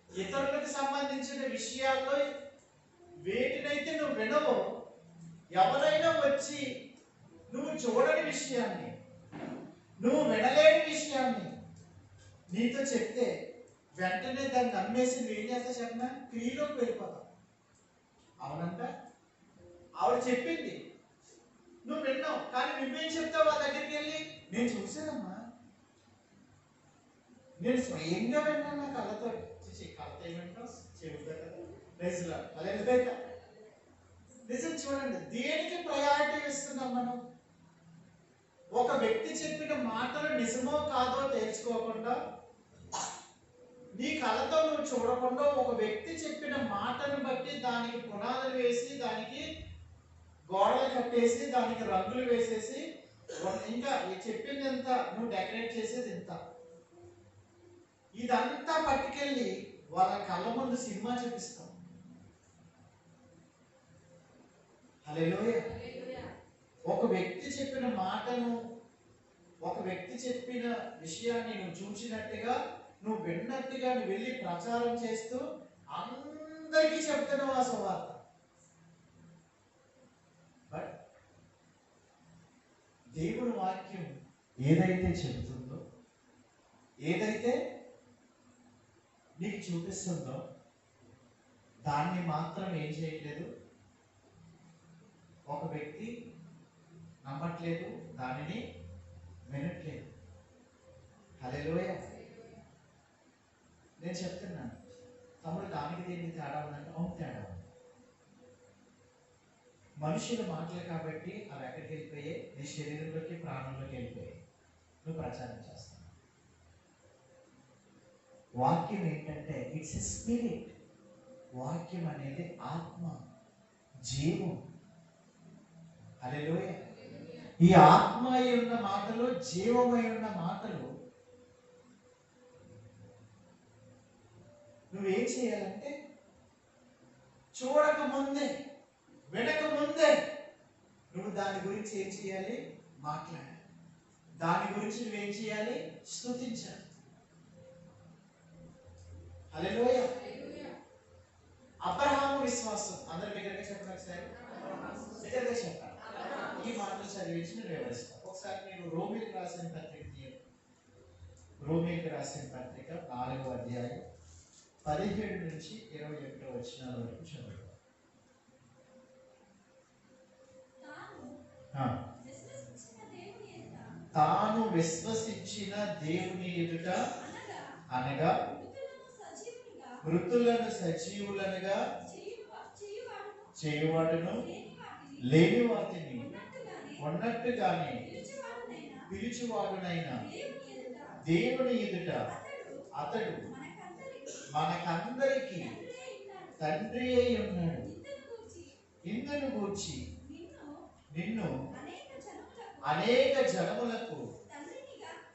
ఇతరులకు సంబంధించిన విషయాల్లో వేటినైతే నువ్వు వినవో, ఎవరైనా వచ్చి నువ్వు చూడని విషయాన్ని, నువ్వు వినలేని విషయాన్ని నీతో చెప్తే వెంటనే దాన్ని నమ్మేసి నువ్వేం చేస్తా చెప్పినా క్రియలోకి వెళ్ళిపోతావు. అవునంట, ఆవిడ చెప్పింది, నువ్వు విన్నావు, కానీ నువ్వేం చెప్తావు ఆ దగ్గరికి వెళ్ళి? నేను చూసానమ్మా, నేను స్వయంగా విన్నాను నా కళ్ళతో. కళ్ళతో ఏమంటావు? చెబుతా కదా. నిజం చూడండి, దేనికి ప్రయారిటీ ఇస్తున్నాం మనం? ఒక వ్యక్తి చెప్పిన మాటలు నిజమో కాదో తెలుసుకోకుండా, నీ కళ్ళతో నువ్వు చూడకుండా ఒక వ్యక్తి చెప్పిన మాటను బట్టి దానికి పునాదులు వేసి, దానికి గోడలు కట్టేసి, దానికి రంగులు వేసేసి, ఇంకా చెప్పింది ఎంత, నువ్వు డెకరేట్ చేసేది ఎంత, ఇదంతా పట్టుకెళ్ళి వాళ్ళ కళ్ళ ముందు సినిమా చూపిస్తాం. హల్లెలూయా. ఒక వ్యక్తి చెప్పిన మాటను, ఒక వ్యక్తి చెప్పిన విషయాన్ని నువ్వు చూసినట్టుగా, నువ్వు విన్నట్టుగా నువ్వు వెళ్ళి ప్రచారం చేస్తూ అందరికీ చెప్తున్నావు ఆ సువార్త. బట్ దేవుని వాక్యం ఏదైతే చెబుతుందో, ఏదైతే నీకు చూపిస్తుందో దాన్ని మాత్రం ఏం చేయట్లేదు, ఒక వ్యక్తి నమ్మట్లేదు, దానిని వినట్లేదు. హల్లెలూయా. నేను చెప్తున్నాను, తమ్ముడు దానికి దీనికి తేడా ఉందంటే అవును తేడా ఉంది. మనుషుల మాటలు కాబట్టి అవి ఎక్కడికి వెళ్ళిపోయాయి? నీ శరీరంలోకి, ప్రాణంలోకి వెళ్ళిపోయాయి. నువ్వు ప్రచారం చేస్తావు. వాక్యం ఏంటంటే ఇట్స్ ఎ స్పిరిట్. వాక్యం అనేది ఆత్మ, జీవం. హల్లెలూయా. ఈ ఆత్మై ఉన్న మాటలు, జీవమై ఉన్న మాటలు నువ్వేం చేయాలంటే చూడక ముందే, వినక ముందే నువ్వు దాని గురించి ఏం చేయాలి? మాట్లాడాలి. దాని గురించి నువ్వేం చేయాలి? స్తుతించాలి. హల్లెలూయా. అబ్రహాము విశ్వాసం అందరి దగ్గరగా చెప్పాలి సార్, దగ్గరగా చెప్పాలి. ఈ మాటలు చదివించి నేను వివరిస్తాను. ఒకసారి నేను రోమిలకు రాసిన పత్రిక తీయండి. రోమిలకు రాసిన పత్రిక 4వ అధ్యాయం 17 నుంచి 21 వచనాల వరకు చదువుతాం. తాను విశ్వసించిన దేవుని ఎదుట అనగా మృతులను సజీవులనుగా చేయువాడును, లేని వాటిని ఉన్నట్టుగానే పిలుచువాడునైనా దేవుని ఎదుట అతడు మనకందరికి తండ్రి అయి ఉన్నాడు. ఇందును గూర్చి నిన్ను అనేక జనములకు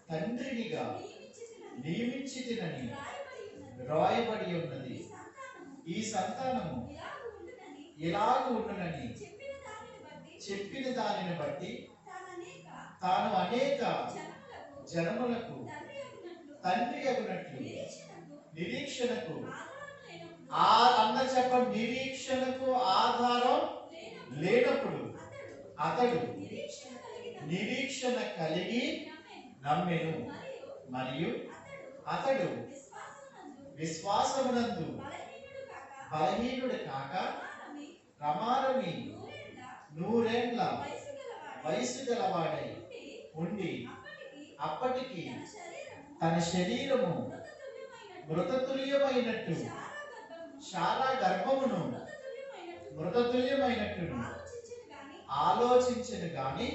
తండ్రినిగా నియమించితినని రాయబడి ఉన్నది. ఈ సంతానము ఇలాగ ఉండునని చెప్పిన దానిని బట్టి తాను అనేక జనములకు తండ్రి అగునట్లు నిరీక్షణకు అందరు చెప్పండి, నిరీక్షణకు ఆధారం లేనప్పుడు అతడు నిరీక్షణ కలిగి నమ్మెను. మరియు అతడు విశ్వాసమునందు బలహీనుడు కాక ప్రమాణమి 100 ఏళ్ల వయసు గలవాడై ఉండి అప్పటికి తన శరీరము మృతతుల్యమైనట్టు, శారా గర్భమును మృతతుల్యమైనట్టును ఆలోచించను గాని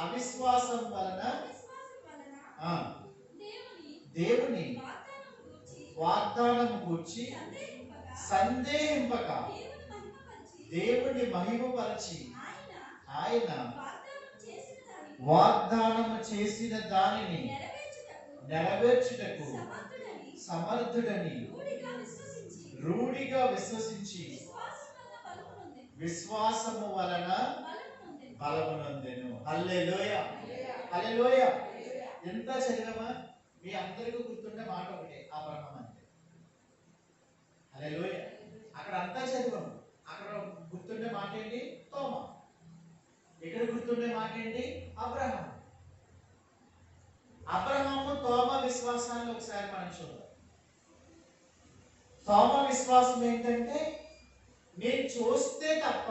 అవిశ్వాసం వలన దేవుని వాగ్దానము గూర్చి సందేహింపక దేవుని మహిమపరచి ఆయన వాగ్దానము చేసిన దానిని నెరవేర్చుటకు సమర్థుడని రూఢిగా విశ్వసించి విశ్వాసము వలన బలమునందెను. హల్లెలూయా, హల్లెలూయా. ఎంత చదివామా? మీ అందరికీ గుర్తుండే మాట ఒకటే, అబ్రహాం అంటే. హల్లెలూయా. అక్కడ అంతా చదివాము. అక్కడ గుర్తుండే మాట ఏంటి? తోమా. ఇక్కడ గుర్తుండే మాట ఏంటి? అబ్రహాం. అబ్రహాము తోమా విశ్వాసాన్ని ఒకసారి మనం చూద్దాం. తోమా విశ్వాసం ఏంటంటే, నేను చూస్తే తప్ప,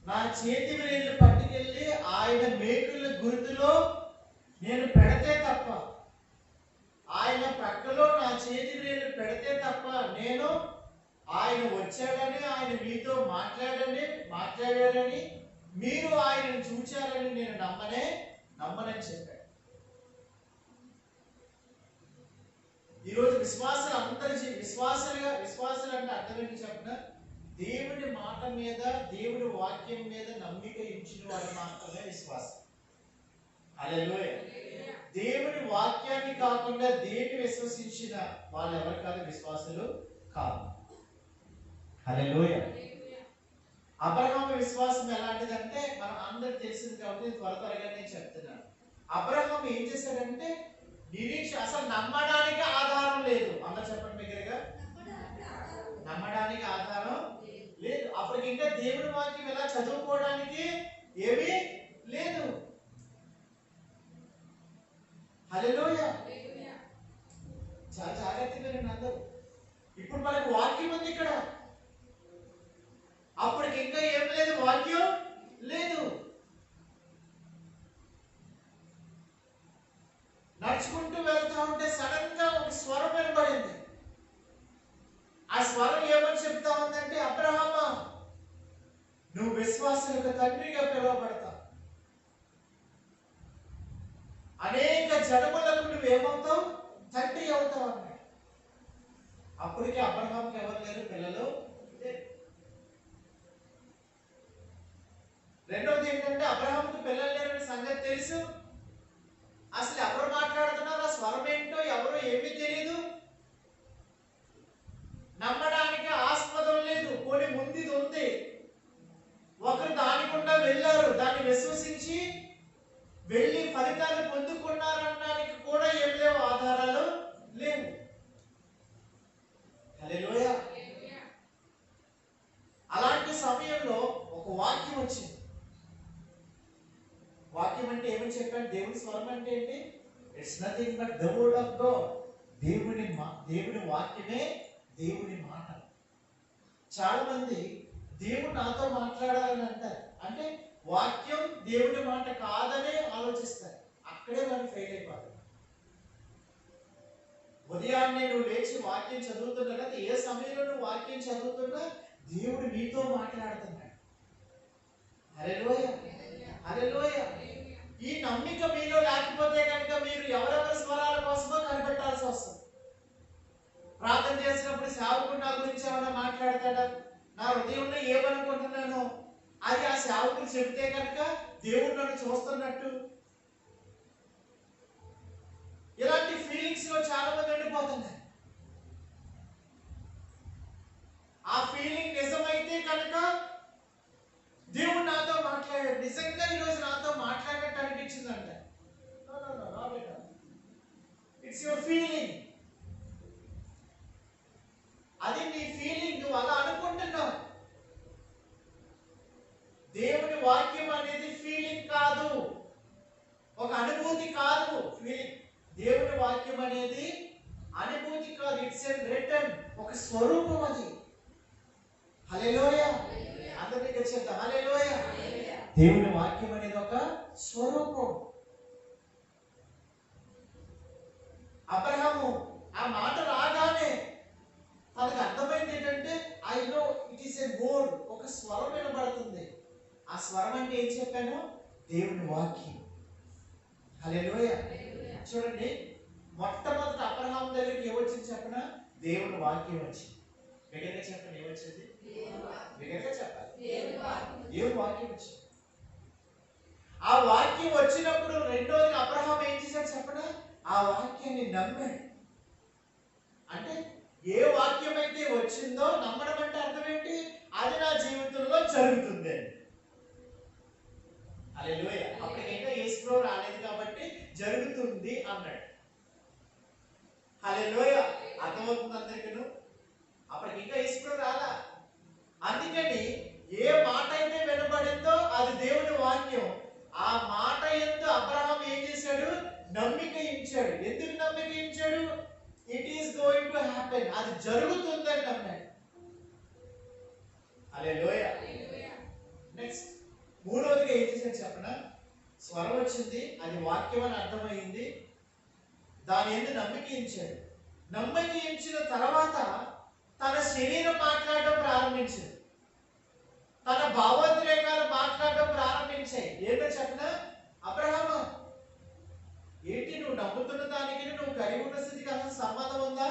నా చేతి వేళ్ళు పట్టుకెళ్ళి ఆయన మేకుల గుర్తులో నేను పెడితే తప్ప, ఆయన ప్రక్కలో నా చేతి వేళ్ళు పెడితే తప్ప, నేను ఆయన వచ్చాడని, ఆయన మీతో మాట్లాడారని, మీరు ఆయనను చూచారని నేను నమ్మనని చెప్పాడు. ఈరోజు విశ్వాసాలు అందరి విశ్వాసాలు అంటే అర్థం ఏంటి చెప్పిన? దేవుడి మాట మీద, దేవుడి వాక్యం మీద నమ్మిక ఇచ్చిన వారు మాత్రమే విశ్వాసం. హల్లెలూయా. దేవుడి వాక్యాన్ని కాకుండా దేన్ని విశ్వసించిన వాళ్ళు ఎవరు కాదు, విశ్వాసులు కాదు. హల్లెలూయా. అబ్రహాము విశ్వాసం ఎలాంటిదంటే మనం అందరికి తెలిసింది కాబట్టి త్వరగా నేను చెప్తున్నాను. అబ్రహాము ఏం చేశాడంటే, అసలు నమ్మడానికి ఆధారం లేదు. అందరు చెప్పండి దగ్గరగా, నమ్మడానికి ఆధారం లేదు. అప్పటికి ఇంకా దేవుడి వాక్యం ఎలా చదువుకోవడానికి ఏమీ లేదు. హల్లెలూయా. చాలా జాగ్రత్తగా నేను అందరూ. ఇప్పుడు మనకు వాక్యం ఉంది ఇక్కడ, అప్పటికి ఇంకా ఏం లేదు, వాక్యం లేదు. నడుచుకుంటూ వెళ్తా ఉంటే సడన్ గా ఒక స్వరం వినబడింది. ఆ స్వరం ఏమని చెప్తా ఉందంటే, అబ్రహామా, నువ్వు విశ్వాసులకు తండ్రిగా పిలువబడతావు, అనేక జనములకు నువ్వేమవుతావు, తండ్రి అవుతావు అన్నాడు. అప్పటికే అబ్రహాంకి ఎవరు లేరు, పిల్లలు లేరు. రెండవది ఏంటంటే, అబ్రహాంకి పిల్లలు లేరని సంగతి తెలుసు. అసలు ఎవరు మాట్లాడుతున్నారు, ఆ స్వరం ఏంటో ఎవరు ఏమీ తెలియదు. నమ్మడానికి ఆస్పదం లేదు. కొన్ని ముందు ఉంది, ఒకరు దాని గుండా వెళ్ళారు, దాన్ని విశ్వసించి వెళ్ళి ఫలితాలు పొందుకున్నారనడానికి కూడా ఏం లేవు, ఆధారాలు లేవు. హల్లెలూయా. అలాంటి సమయంలో ఒక వాక్యం వచ్చింది. వాక్యం అంటే ఏమని చెప్పాను? దేవుని స్వరం అంటే ఏంటి? It's nothing but the word of God. దేవుడి వాక్యమే దేవుడి మాట. చాలా మంది దేవుడు నాతో మాట్లాడాలని అంటారు, అంటే వాక్యం దేవుడి మాట కాదనే ఆలోచిస్తారు. అక్కడే మనం ఫెయిల్ అయిపోతాం. ఉదయాన్నే నువ్వు లేచి వాక్యం చదువుతున్నా కదా, ఏ సమయంలో నువ్వు వాక్యం చదువుతున్నా దేవుడు నీతో మాట్లాడుతున్నాడు. హల్లెలూయా, హల్లెలూయా. ఈ నమ్మిక మీలో లేకపోతే కనుక మీరు ఎవరెవరి స్వరాల కోసమో కనిపెట్టాల్సి వస్తుంది. ప్రార్థన చేసినప్పుడు సేవకుడు నా గురించి ఏమైనా మాట్లాడతాడా, నా హృదయంలో ఏమనుకుంటున్నాను అది ఆ సేవకుడు చెబితే కనుక దేవుడు నన్ను చూస్తున్నట్టు, ఇలాంటి ఫీలింగ్స్ లో చాలా మంది ఉండిపోతున్నాయి. ఆ ఫీలింగ్ నిజమైతే కనుక దేవుడు నాతో మాట్లాడాడు, నిజంగా ఈరోజు నాతో మాట్లాడినట్టు అనిపించిందంట. It's your feeling. అది నీ ఫీలింగ్, నువ్వు అలా అనుకుంటున్నావు. దేవుడి వాక్యం అనేది ఫీలింగ్ కాదు, ఒక అనుభూతి కాదు. ఫీలింగ్, దేవుడి వాక్యం అనేది అనుభూతి కాదు. ఇట్స్ ఎ రిటన్, ఒక స్వరూపం అది. హల్లెలూయా. అందరికీ చెప్తా హల్లెలూయా. దేవుడి వాక్యం అనేది ఒక స్వరూపం. అబ్రహాము ఆ మాట రాగానే తనకు అర్థమైంది ఏంటంటే, I know it is a word, ఒక స్వరం వినబడుతుంది. ఆ స్వరం అంటే ఏం చెప్పాను? దేవుని వాక్యం. హల్లెలూయా. చూడండి, మొట్టమొదట అబ్రహాము దగ్గరికి ఏమొచ్చింది చెప్పనా? దేవుని వాక్యం వచ్చింది. బిగ్గరగా చెప్పండి, ఏమొచ్చింది? బిగ్గరగా చెప్పాలి. దేవుని వాక్యం వచ్చింది. ఆ వాక్యం వచ్చినప్పుడు రెండోది అబ్రహాము ఏం చేశాడు చెప్పనా? ఆ వాక్యాన్ని నమ్మాడు. అంటే ఏ వాక్యం అయితే వచ్చిందో నమ్మడం అంటే అర్థం ఏంటి? అది నా జీవితంలో జరుగుతుంది. హల్లెలూయా. అప్పటికి ఇంకా యేసు రాలేదు కాబట్టి జరుగుతుంది అన్నాడు. హల్లెలూయా. అర్థమవుతుంది అందరికీ? అప్పటికి ఇంకా యేసు రాలా. అందుకని ఏ మాట అయితే వినబడిందో అది దేవుని వాక్యం. ఆ మాట యందు అబ్రహాం ఏం చేశాడు? నమ్మిక ఇచ్చాడు. ఎందుకు నమ్మిక ఇచ్చాడు? It is going to happen, అది జరుగుతుందని నమ్మాడు. హల్లెలూయా. నెక్స్ట్ మూడవదిగా ఏం చేశాడు చెప్పనా? స్వరం వచ్చింది, అది వాక్యం అని అర్థమైంది, దాని యందు నమ్మిక ఇచ్చాడు. నమ్మిక ఇచ్చిన తర్వాత తన శరీరం మాట్లాడడం ప్రారంభించింది, తన భావోద్రేకాలు మాట్లాడడం ప్రారంభించాయి. ఏంటో చెప్పనా? అబ్రహామా, ఏంటి నువ్వు నమ్ముతున్న దానికి నువ్వు కలిగి ఉన్న స్థితికి అసలు సంబంధం ఉందా?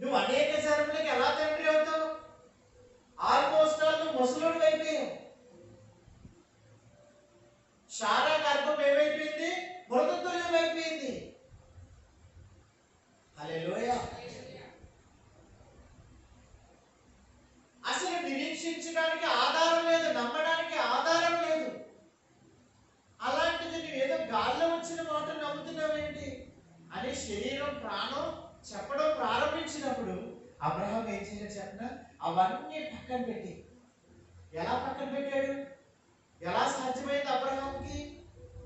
నువ్వు అనేక జన్మలకి ఎలా తండ్రి అవుతావు? ఆల్మోస్ట్ ఆల్ నువ్వు ముసలుడు అయిపోయావు. శారా గర్భం ఏమైపోయింది? మృతతుల్యం అయిపోయింది. హల్లెలూయా. అసలు నిరీక్షించడానికి ఆధారం లేదు, నమ్మడానికి ఆధారం లేదు. అలాంటిది నువ్వు ఏదో గాల్లో వచ్చిన మాట నమ్ముతున్నావేంటి అని శరీరం ప్రాణం చెప్పడం ప్రారంభించినప్పుడు అబ్రహాం ఏం చేశాడు చెప్పిన? అవన్నీ పక్కన పెట్టి, ఎలా పక్కన పెట్టాడు? ఎలా సాధ్యమైంది అబ్రహాంకి?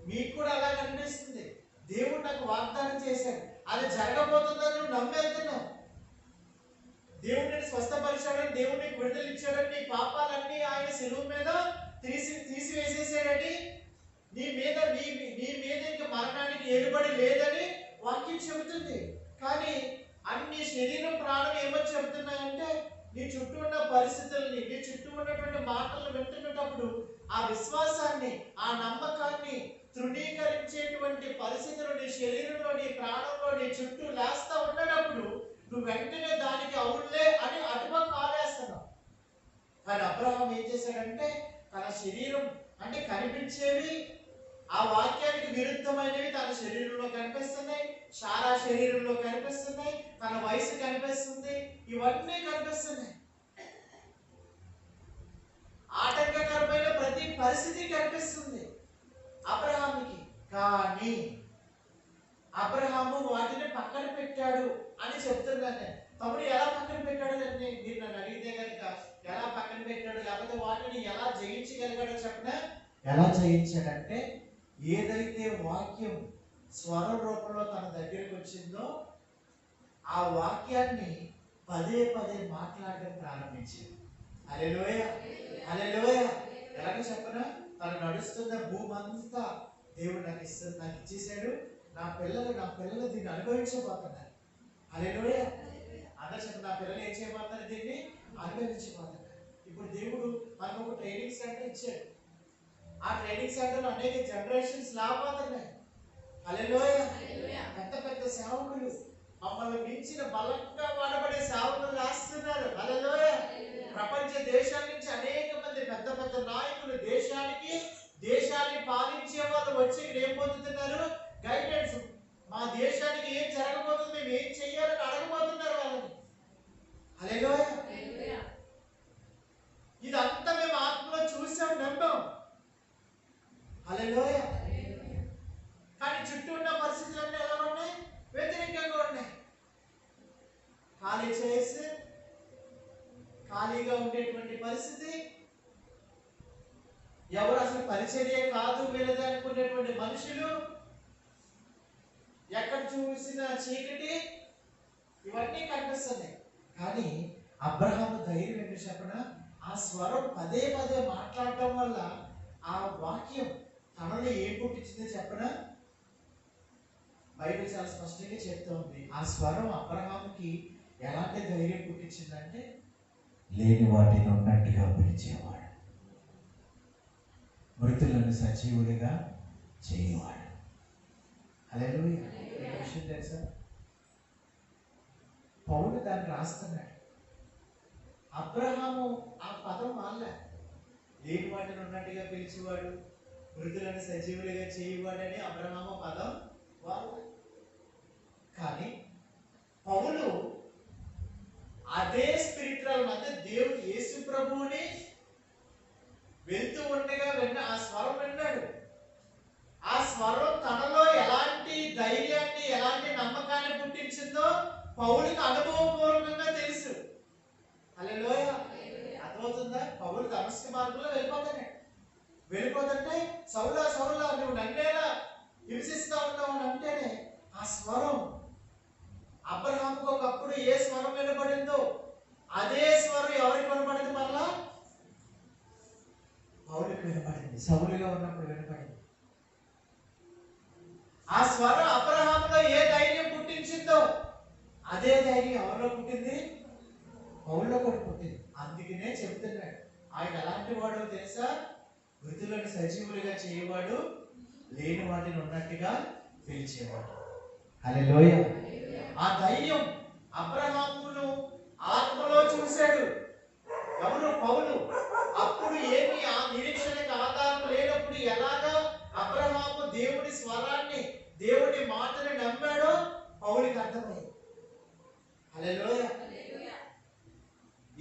మీకు కూడా అలా కనిపిస్తుంది. దేవుడు నాకు వాగ్దానం చేశాడు, అది జరగబోతుందని నువ్వు నమ్మి వెళ్తున్నావు. దేవుడిని స్వస్థపరిచాడని, దేవుడికి విడుదల ఇచ్చాడని, నీ పాపాలన్నీ ఆయన శిలువ మీద తీసివేసేసాడని, నీ మీద ఇంక మరణానికి ఏలుబడి లేదని వాక్యం చెబుతుంది. కానీ అన్ని శరీరం ప్రాణం ఏమని చెబుతున్నాయంటే, నీ చుట్టూ ఉన్న పరిస్థితుల్ని, నీ చుట్టూ ఉన్నటువంటి మాటలు వింటున్నప్పుడు ఆ విశ్వాసాన్ని, ఆ నమ్మకాన్ని తృణీకరించేటువంటి పరిస్థితులు నీ శరీరంలో, నీ ప్రాణంలో, నీ చుట్టూ లేస్తా ఉన్నప్పుడు నువ్వు వెంటనే దానికి అవునులే అని అటుపక్క కాలేస్తున్నావు. కానీ అబ్రహాం ఏం చేశాడంటే, తన శరీరం అంటే కనిపించేవి, ఆ వాక్యానికి విరుద్ధమైనవి తన శరీరంలో కనిపిస్తున్నాయి, శారా శరీరంలో కనిపిస్తున్నాయి, తన వయసు కనిపిస్తుంది, ఇవన్నీ కనిపిస్తున్నాయి. ఆటంకకరమైన ప్రతి పరిస్థితి కనిపిస్తుంది అబ్రహాముకి. కానీ అబ్రహాము వాటిని పక్కన పెట్టాడు అని చెప్తున్నాను నేను. తమ్ముడు ఎలా పక్కన పెట్టాడు అని మీరు నన్ను అడిగితే కనుక, ఎలా పక్కన పెట్టాడు, లేకపోతే వాటిని ఎలా జయించగలిగాడో చెప్పినా? ఎలా జయించాడంటే, ఏదైతే వాక్యం స్వర రూపంలో తన దగ్గరికి వచ్చిందో ఆ వాక్యాన్ని పదే పదే మాట్లాడడం ప్రారంభించింది. హల్లెలూయా. హల్లెలూయా. ఎలాగో చెప్పనా? తను నడుస్తున్న భూమి అంతా దేవుడు నాకు ఇచ్చేసాడు, నా పిల్లలు దీన్ని అనుభవించబోతున్నారు. హల్లెలూయా. అందరూ చెప్పండి, నా పిల్లలు ఏం చేయబోతున్నారు? దీన్ని అనుభవించబోతున్నారు. ఇప్పుడు దేవుడు మనకు ఒక ట్రైనింగ్ సెంటర్ ఇచ్చాడు. ఆ ట్రైనింగ్ సెంటర్లో అనేక జనరేషన్స్ లాభపోతున్నాయి. హల్లెలూయా. పెద్ద పెద్ద సేవకులు, మమ్మల్ని మించిన బలంగా వాడబడే సేవకులు రాస్తున్నారు. హల్లెలూయా. ప్రపంచ దేశాల నుంచి అనేక మంది పెద్ద పెద్ద నాయకులు దేశాన్ని పాలించే వాళ్ళు వచ్చి ఇక్కడ ఏం పొందుతున్నారు? గైడెన్స్. మా దేశానికి ఏం జరగబోతుంది, మేము ఏం చెయ్యాలని అడగబోతున్నారు వాళ్ళని. హల్లెలూయా. ఇదంతా మేము ఆత్మలో చూసాం, నమ్మాం. హల్లెలూయా. కానీ చుట్టూ ఉన్న పరిస్థితులన్నీ ఎలా ఉన్నాయి? వ్యతిరేకంగా ఉన్నాయి. ఖాళీగా ఉండేటువంటి పరిస్థితి, ఎవరు అసలు పరిచర్య కాదు వీళ్ళది అనుకునేటువంటి మనుషులు, ఎక్కడ చూసిన చీకటి, ఇవన్నీ కనిపిస్తున్నాయి. కానీ అబ్రహాము ధైర్యం ఏంటి చెప్పనా? ఆ స్వరం పదే పదే మాట్లాడటం వల్ల ఆ వాక్యం తనలో ఏం పుట్టించిందో చెప్పనా? బైబిల్ చాలా స్పష్టంగా చెప్తూ ఉంది. ఆ స్వరం అబ్రహాముకి ఎలాంటి ధైర్యం పుట్టించిందంటే, లేని వాటిని ఉన్నట్టుగా పిలిచేవాడు, మృతులను సజీవులుగా చేయవాడు. హల్లెలూయా. విషయం తెలుసా? పౌలు దాన్ని రాస్తున్నాడు. అబ్రహాము ఆ పదం వాళ్ళ లేని వాటిని ఉన్నట్టుగా పిలిచేవాడు, మృతులను సజీవులుగా చేయవాడని అబ్రహాము పదం వాడు. కానీ పౌలు అదే స్పిరిచువల్ మధ్య దేవుడు యేసు ప్రభువుని వెళ్తూ ఉండగా ఆ స్వరం విన్నాడు. ఆ స్వరం తనలో ఎలాంటి ధైర్యాన్ని, ఎలాంటి నమ్మకాన్ని పుట్టించిందో పౌలుకి అనుభవపూర్వకంగా తెలుసు. హల్లెలూయా. అర్థమవుతుందా? పౌలు దమస్కు మార్గంలో వెళ్ళిపోతుంటే సౌలా సౌలా నువ్వు నన్నేలా హింసిస్తా ఉన్నావు అని అంటేనే ఆ స్వరం అబ్రహాముకు ఒకప్పుడు ఏ స్వరం వినపడిందో అదే స్వరం ఎవరికి వినపడింది? మళ్ళా పౌలుకి వినపడింది. సౌలుగా ఉన్నప్పుడు వినపడింది. ఆ స్వరం అబ్రహాములో ఏ ధైర్యం పుట్టించిందో అదే ధైర్యం ఎవరిలో పుట్టింది? పౌలులో కూడా పుట్టింది. అందుకనే చెప్తున్నాడు, ఆయన ఎలాంటి వాడో తెలుసా? మృతులను సజీవులుగా చేయవాడు, లేని వాటిని ఉన్నట్టుగా పిలిచేవాడు. హల్లెలూయా. ఆ ధైర్యం అబ్రహామును ఆత్మలో చూశాడు. ఎవరు? పౌలు. అప్పుడు ఏమి ఆ నిరీక్షణకు ఆధారం లేనప్పుడు ఎలాగా అబ్రహాము దేవుడి స్వరాన్ని, దేవుడి మాటని నమ్మాడో పౌలుకి అర్థమైంది. హల్లెలూయా.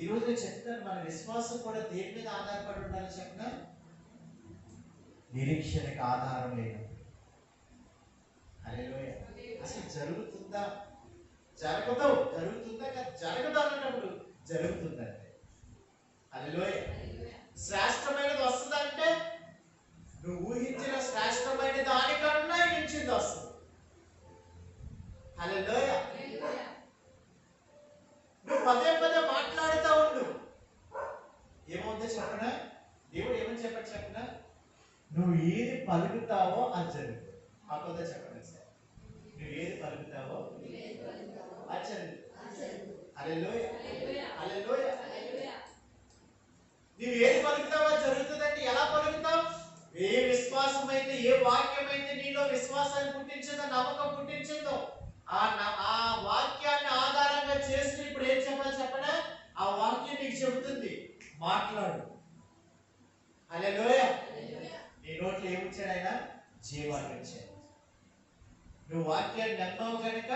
ఈరోజు నేను చెప్తాను, మన విశ్వాసం కూడా దేని మీద ఆధారపడి ఉండాలని చెప్పిన, నిరీక్షణకు ఆధారం లేదు. హల్లెలూయా. అసలు జరుగుతుందా? జరగదు. జరుగుతుందా? జరగదు అన్నప్పుడు జరుగుతుందంటే. హల్లెలూయా. శ్రేష్టమైనది వస్తుందంటే నువ్వు ఊహించిన శ్రేష్టమైన దానికన్నా మించింది వస్తుంది. హల్లెలూయా. నువ్వు పదే పదే మాట్లాడుతూ ఉండు, ఏమవుతుందో చెప్పనా? దేవుడు ఏమని చెప్పాడు చెప్పనా? నువ్వు ఏది పలుకుతావో అది జరుగుతుంది. అబద్ధ చెప్పండి సార్. నువ్వు ఏది పలుకుతావో అది జరుగుతుంది. హల్లెలూయా. హల్లెలూయా. నువ్వు ఏది పలుకుతావో అది జరుగుతుందంటే ఎలా పలుకుతావు? ఏ విశ్వాసం అయితే, ఏ వాక్యం అయితే నీలో విశ్వాసాన్ని పుట్టించిందో, నమ్మకం పుట్టించిందో ఆ వాక్యాన్ని ఆధారంగా చేసి ఇప్పుడు ఏం చెప్పాలి చెప్పనా? ఆ వాక్యం నీకు చెబుతుంది, మాట్లాడు. హల్లెలూయా. నీ నోట్లో ఏమిచ్చాడు ఆయన? జీవాన్ని ఇచ్చాడు. నువ్వు వాక్యాన్ని నమ్మావు కనుక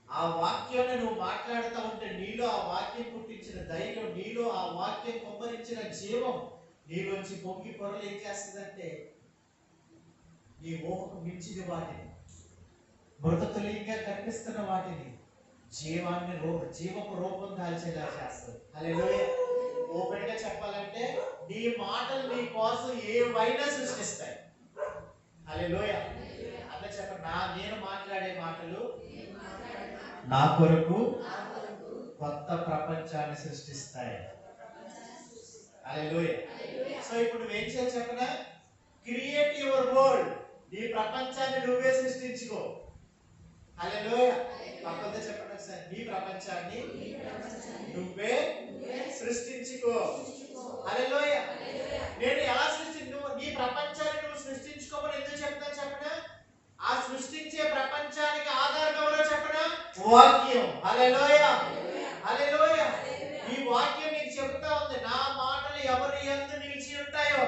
ఆ వాక్యాన్ని నువ్వు మాట్లాడుతూ ఉంటే నీలో ఆ వాక్యం పుట్టించిన ధైర్యం, నీలో ఆ వాక్యం కొమ్మరించిన జీవం నీలోంచి పొంగి పొరలు ఏం చేస్తుందంటే నీ ఊహకు మించిన వాటిని, మృతతుల్యంగా కనిపిస్తున్న వాటిని జీవపు రూపం దాల్చేలా చేస్తుంది. హల్లెలూయా. ఓపెన్ గా చెప్పాలంటే నీ మాటలు నీ కోసం ఏవైనా సృష్టిస్తాయి. హల్లెలూయా. అట్లా చెప్పండి, నేను మాట్లాడే మాటలు నా కొరకు కొత్త ప్రపంచాన్ని సృష్టిస్తాయి. హల్లెలూయా. సో ఇప్పుడు నువ్వేం చేయాలి చెప్పనా? Create your world. నీ ప్రపంచాన్ని నువ్వే సృష్టించుకో. హల్లెలూయా. పక్కతో చెప్పండి సార్, నీ ప్రపంచాన్ని నువ్వే సృష్టించుకో. హల్లెలూయా. నేను ఎలా నీ ప్రపంచాన్ని నువ్వు సృష్టించుకోమని ఎందుకు చెప్తా చెప్పనా? ఆ సృష్టించే ప్రపంచానికి ఆధారం ఎవరో చెప్పనా? వాక్యం. హల్లెలూయా. హల్లెలూయా. ఈ వాక్యం నీకు చెబుతా ఉంది, నా మాటలు ఎవరి యందు నిలిచి ఉంటాయో.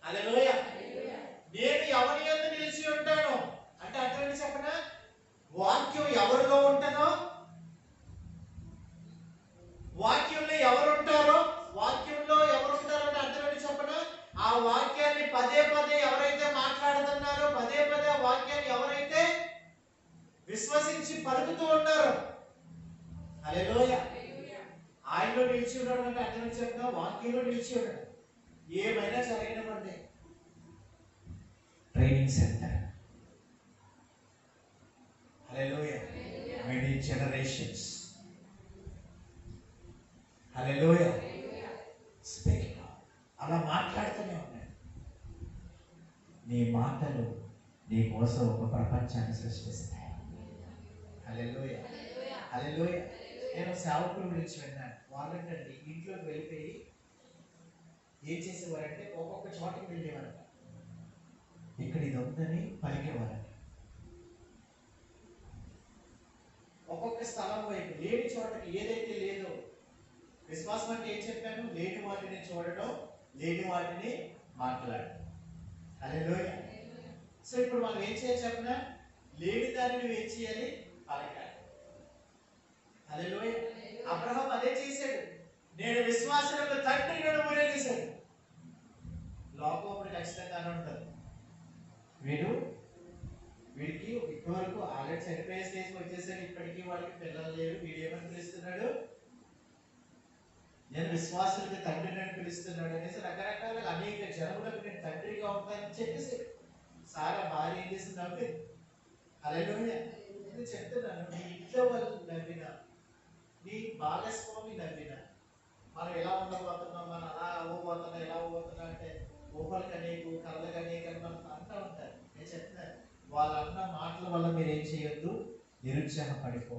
హల్లెలూయా. నేను ఎవరి యందు నిలిచి ఉంటాను అంటే అర్థం చెప్పనా? వాక్యం ఎవరిలో ఉంటుందో, వాక్యంలో ఎవరుంటారో, వాక్యంలో ఎవరుంటారో అంటే అర్థం చెప్పనా? ఆ వాక్యాన్ని పదే పదే ఎవరైతే మాట్లాడుతున్నారో, పదే పదే వాక్యాన్ని ఎవరైతే విశ్వసించి పలుకుతూ ఉన్నారో, హల్లెలూయా, ఆయనలో నిలిచి ఉన్నాడు అంటే అర్థం చెప్పిన వాక్యంలో నిలిచి ఉన్నాడు. ఏమైనా జరిగినవండి. Training centre. Hallelujah. Many generations. Hallelujah. Speaking అలా మాట్లాడుతూనే ఉన్నాడు. నీ మాటలు నీ కోసం ఒక ప్రపంచాన్ని సృష్టిస్తాయి. హల్లెలూయా. హల్లెలూయా. నేను సేవకుల గురించి విన్నాను. వాళ్ళంటే ఇంట్లోకి వెళ్ళిపోయి ఏం చేసేవారంటే ఒక్కొక్క చోటకి వెళ్ళేవారంట. ఇక్కడ ఇది ఉందని పలికేవారంట. ఒక్కొక్క స్థలం వైపు లేని చోటకి ఏదైతే లేదో, విశ్వాసం అంటే ఏం చెప్పాను? లేని వాటిని చూడడం, లేని వాటిని మాట్లాడు. హల్లెలూయా. సో ఇప్పుడు మనం ఏం చేయాలి చెప్పిన, లేని దాన్ని నువ్వు ఏం చేయాలి, పలకాలి. హల్లెలూయా. అబ్రహాం అదే చేశాడు. నేను విశ్వాసులకు తండ్రి నన్ను ఊరేగేశాడు. లోకం అప్పుడు ఖచ్చితంగా అని ఉంటుంది. వీడికి ఇప్పటివరకు ఆల్రెడీ చనిపోయే స్టేజ్కి వచ్చేసాడు, ఇప్పటికీ వాడికి పిల్లలు లేరు, వీడు ఏమని పిలుస్తున్నాడు, నేను విశ్వాసులకు తండ్రిని అని పిలుస్తున్నాడు అనేసి రకరకాలుగా అనేక జనములకు నేను తండ్రిగా ఉంటానని చెప్పేసి సారా భార్య ఏం చేసి నవ్వింది. హల్లెలూయా. నేను చెప్తున్నాను, నీ ఇంట్లో వాళ్ళు నవ్వినా, నీ భాగస్వామి నవ్వినా, మనం ఎలా ఉండబోతున్నాం, మనం అలా అవ్వబోతున్నాం, ఎలా అవ్వబోతున్నాం అంటే ఊహలకు అనేకు కళ్ళకు అనేక మనం అంటూ ఉంటారు. నేను చెప్తాను, వాళ్ళ అన్న మాటల వల్ల మీరు ఏం చేయొద్దు, నిరుత్సాహపడిపో.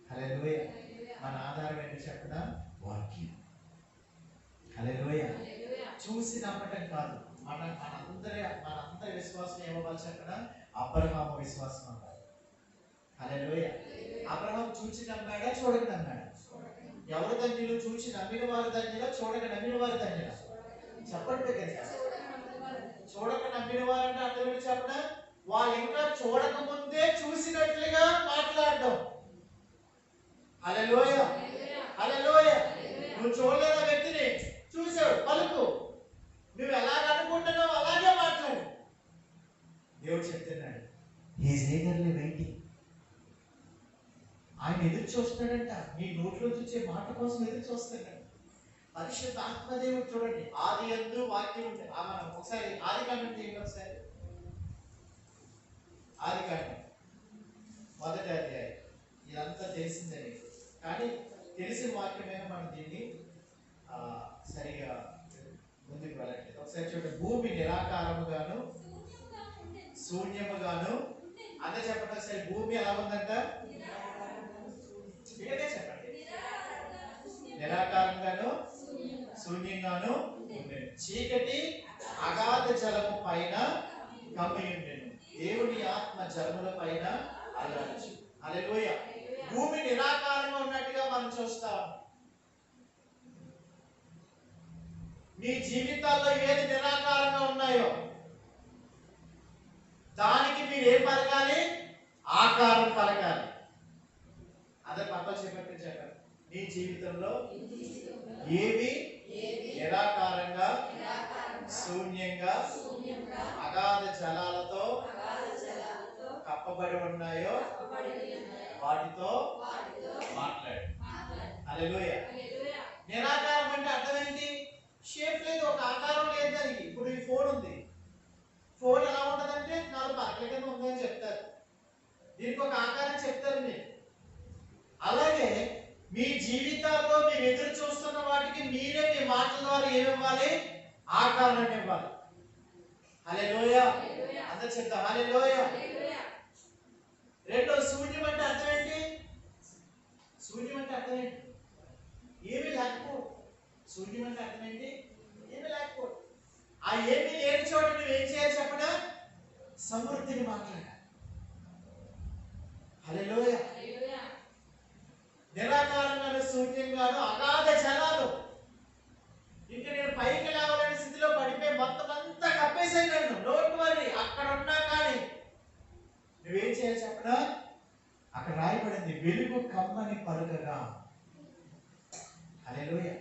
హల్లెలూయా. మన ఆధారం ఏంటి చెప్పిన, వాక్యం. హల్లెలూయా. చూసి నమ్మటం కాదు, మనందరి విశ్వాసం ఏమవ్వాలి చెప్పిన, అబ్రహాము విశ్వాసం అవ్వాలి. హల్లెలూయా. అబ్రహాం చూసి నమ్మాడా, చూడక నమ్మాడా? ఎవరు ధన్యులు? చూసి నమ్మిన వారు ధన్యులా, చూడక నమ్మిన వారు ధన్యులా? చెప్పండి కదా. చూడక నమ్మిన వారు అంటే అర్థం ఏంటి చెప్పిన, వాళ్ళు ఇంకా చూడక ముందే చూసినట్లుగా మాట్లాడడం. హల్లెలూయా. హల్లెలూయా. నువ్వు చూడలేదా వ్యక్తిని, చూసావు, పలుకు. నువ్వు ఎలాగ అనుకుంటున్నావు అలాగే మాట్లాడు. దేవుడు చెప్తున్నాడు, హీఈస్ ఈగర్లీ వెయిటింగ్. ఆయన ఎదురు చూస్తున్నాడంట, నీ నోట్లో చూసే మాట కోసం ఎదురు చూస్తున్నాడు. పరిశుద్ధ ఆత్మదేవుడు చూడండి, ఆది యందు వాక్యం ఉంటుంది. మనం ఒకసారి ఆది కాండం చేయండి. ఒకసారి ఆది కాండం 1వ అధ్యాయం. ఇదంతా తెలిసిందని, కానీ తెలిసిన వాక్యమైనా మనం దీన్ని సరిగా ముందుకు వెళ్ళట్లేదు. ఒకసారి చూడండి, భూమి నిరాకారముగాను శూన్యముగాను. అదే చెప్పండి ఒకసారి, భూమి ఎలా ఉందంట, ఇదే చెప్పండి, నిరాకారంగాను శూన్యంగాను ఉండేది. చీకటి అగాధ జలము పైన కమ్మి ఉండేది, దేవుని ఆత్మ జలముల పైన అల్లాడచ్చు. హల్లెలూయా. భూమి నిరాకారంగా ఉన్నట్టుగా మనం చూస్తాం. మీ జీవితాల్లో ఏది నిరాకారంగా ఉన్నాయో దానికి మీరు ఏం పలకాలి, ఆకారం పలకాలి. అదే పక్కన చెప్పారు, నీ జీవితంలో ఏవి నిరాకారంగా శూన్యంగా అగాధ జలాలతో కప్పబడి ఉన్నాయో వాటితో మాట్లాడు. హల్లెలూయా. నిరాకారం అంటే అర్థం ఏంటి, షేప్ లేదు, ఒక ఆకారం లేదు దానికి. ఇప్పుడు ఈ ఫోన్ ఉంది, ఫోన్ ఎలా ఉంటుందంటే 4 పక్కల కింద ఉందని చెప్తారు, దీనికి ఒక ఆకారం చెప్తారు మీరు. అలాగే మీ జీవితాల్లో మీరు ఎదురు చూస్తున్న వాటికి మీరే మీ మాటల ద్వారా ఏమివ్వాలి, ఆకారాన్ని ఇవ్వాలి. హల్లెలూయా. అందరూ చెప్తారు హల్లెలూయా. రెండో, శూన్యం అంటే అర్థం ఏంటి, శూన్యం అంటే అర్థం ఏంటి, ఏమీ లేకపోవడం. శూన్యం అంటే అర్థం ఏంటి, ఏమీ లేకపోవడం. ఆ ఏమీ లేని చోట నువ్వు ఏం చేయాలి చెప్పనా, సమృద్ధిని మాట్లాడాలి. హల్లెలూయా. నిరాకారంగాను శూన్యంగాను అగాధ జలాలు, ఇంకా నేను పైకి లేవాలనే స్థితిలో పడిపోయి మొత్తం అంతా కప్పేసాయి నన్ను. డోంట్ వరీ, అక్కడ ఉన్నా కానీ నువ్వేం చేయాలి చెప్పనా, అక్కడ రాయబడింది, వెలుగు కమ్మని పలుకగా. హల్లెలూయా.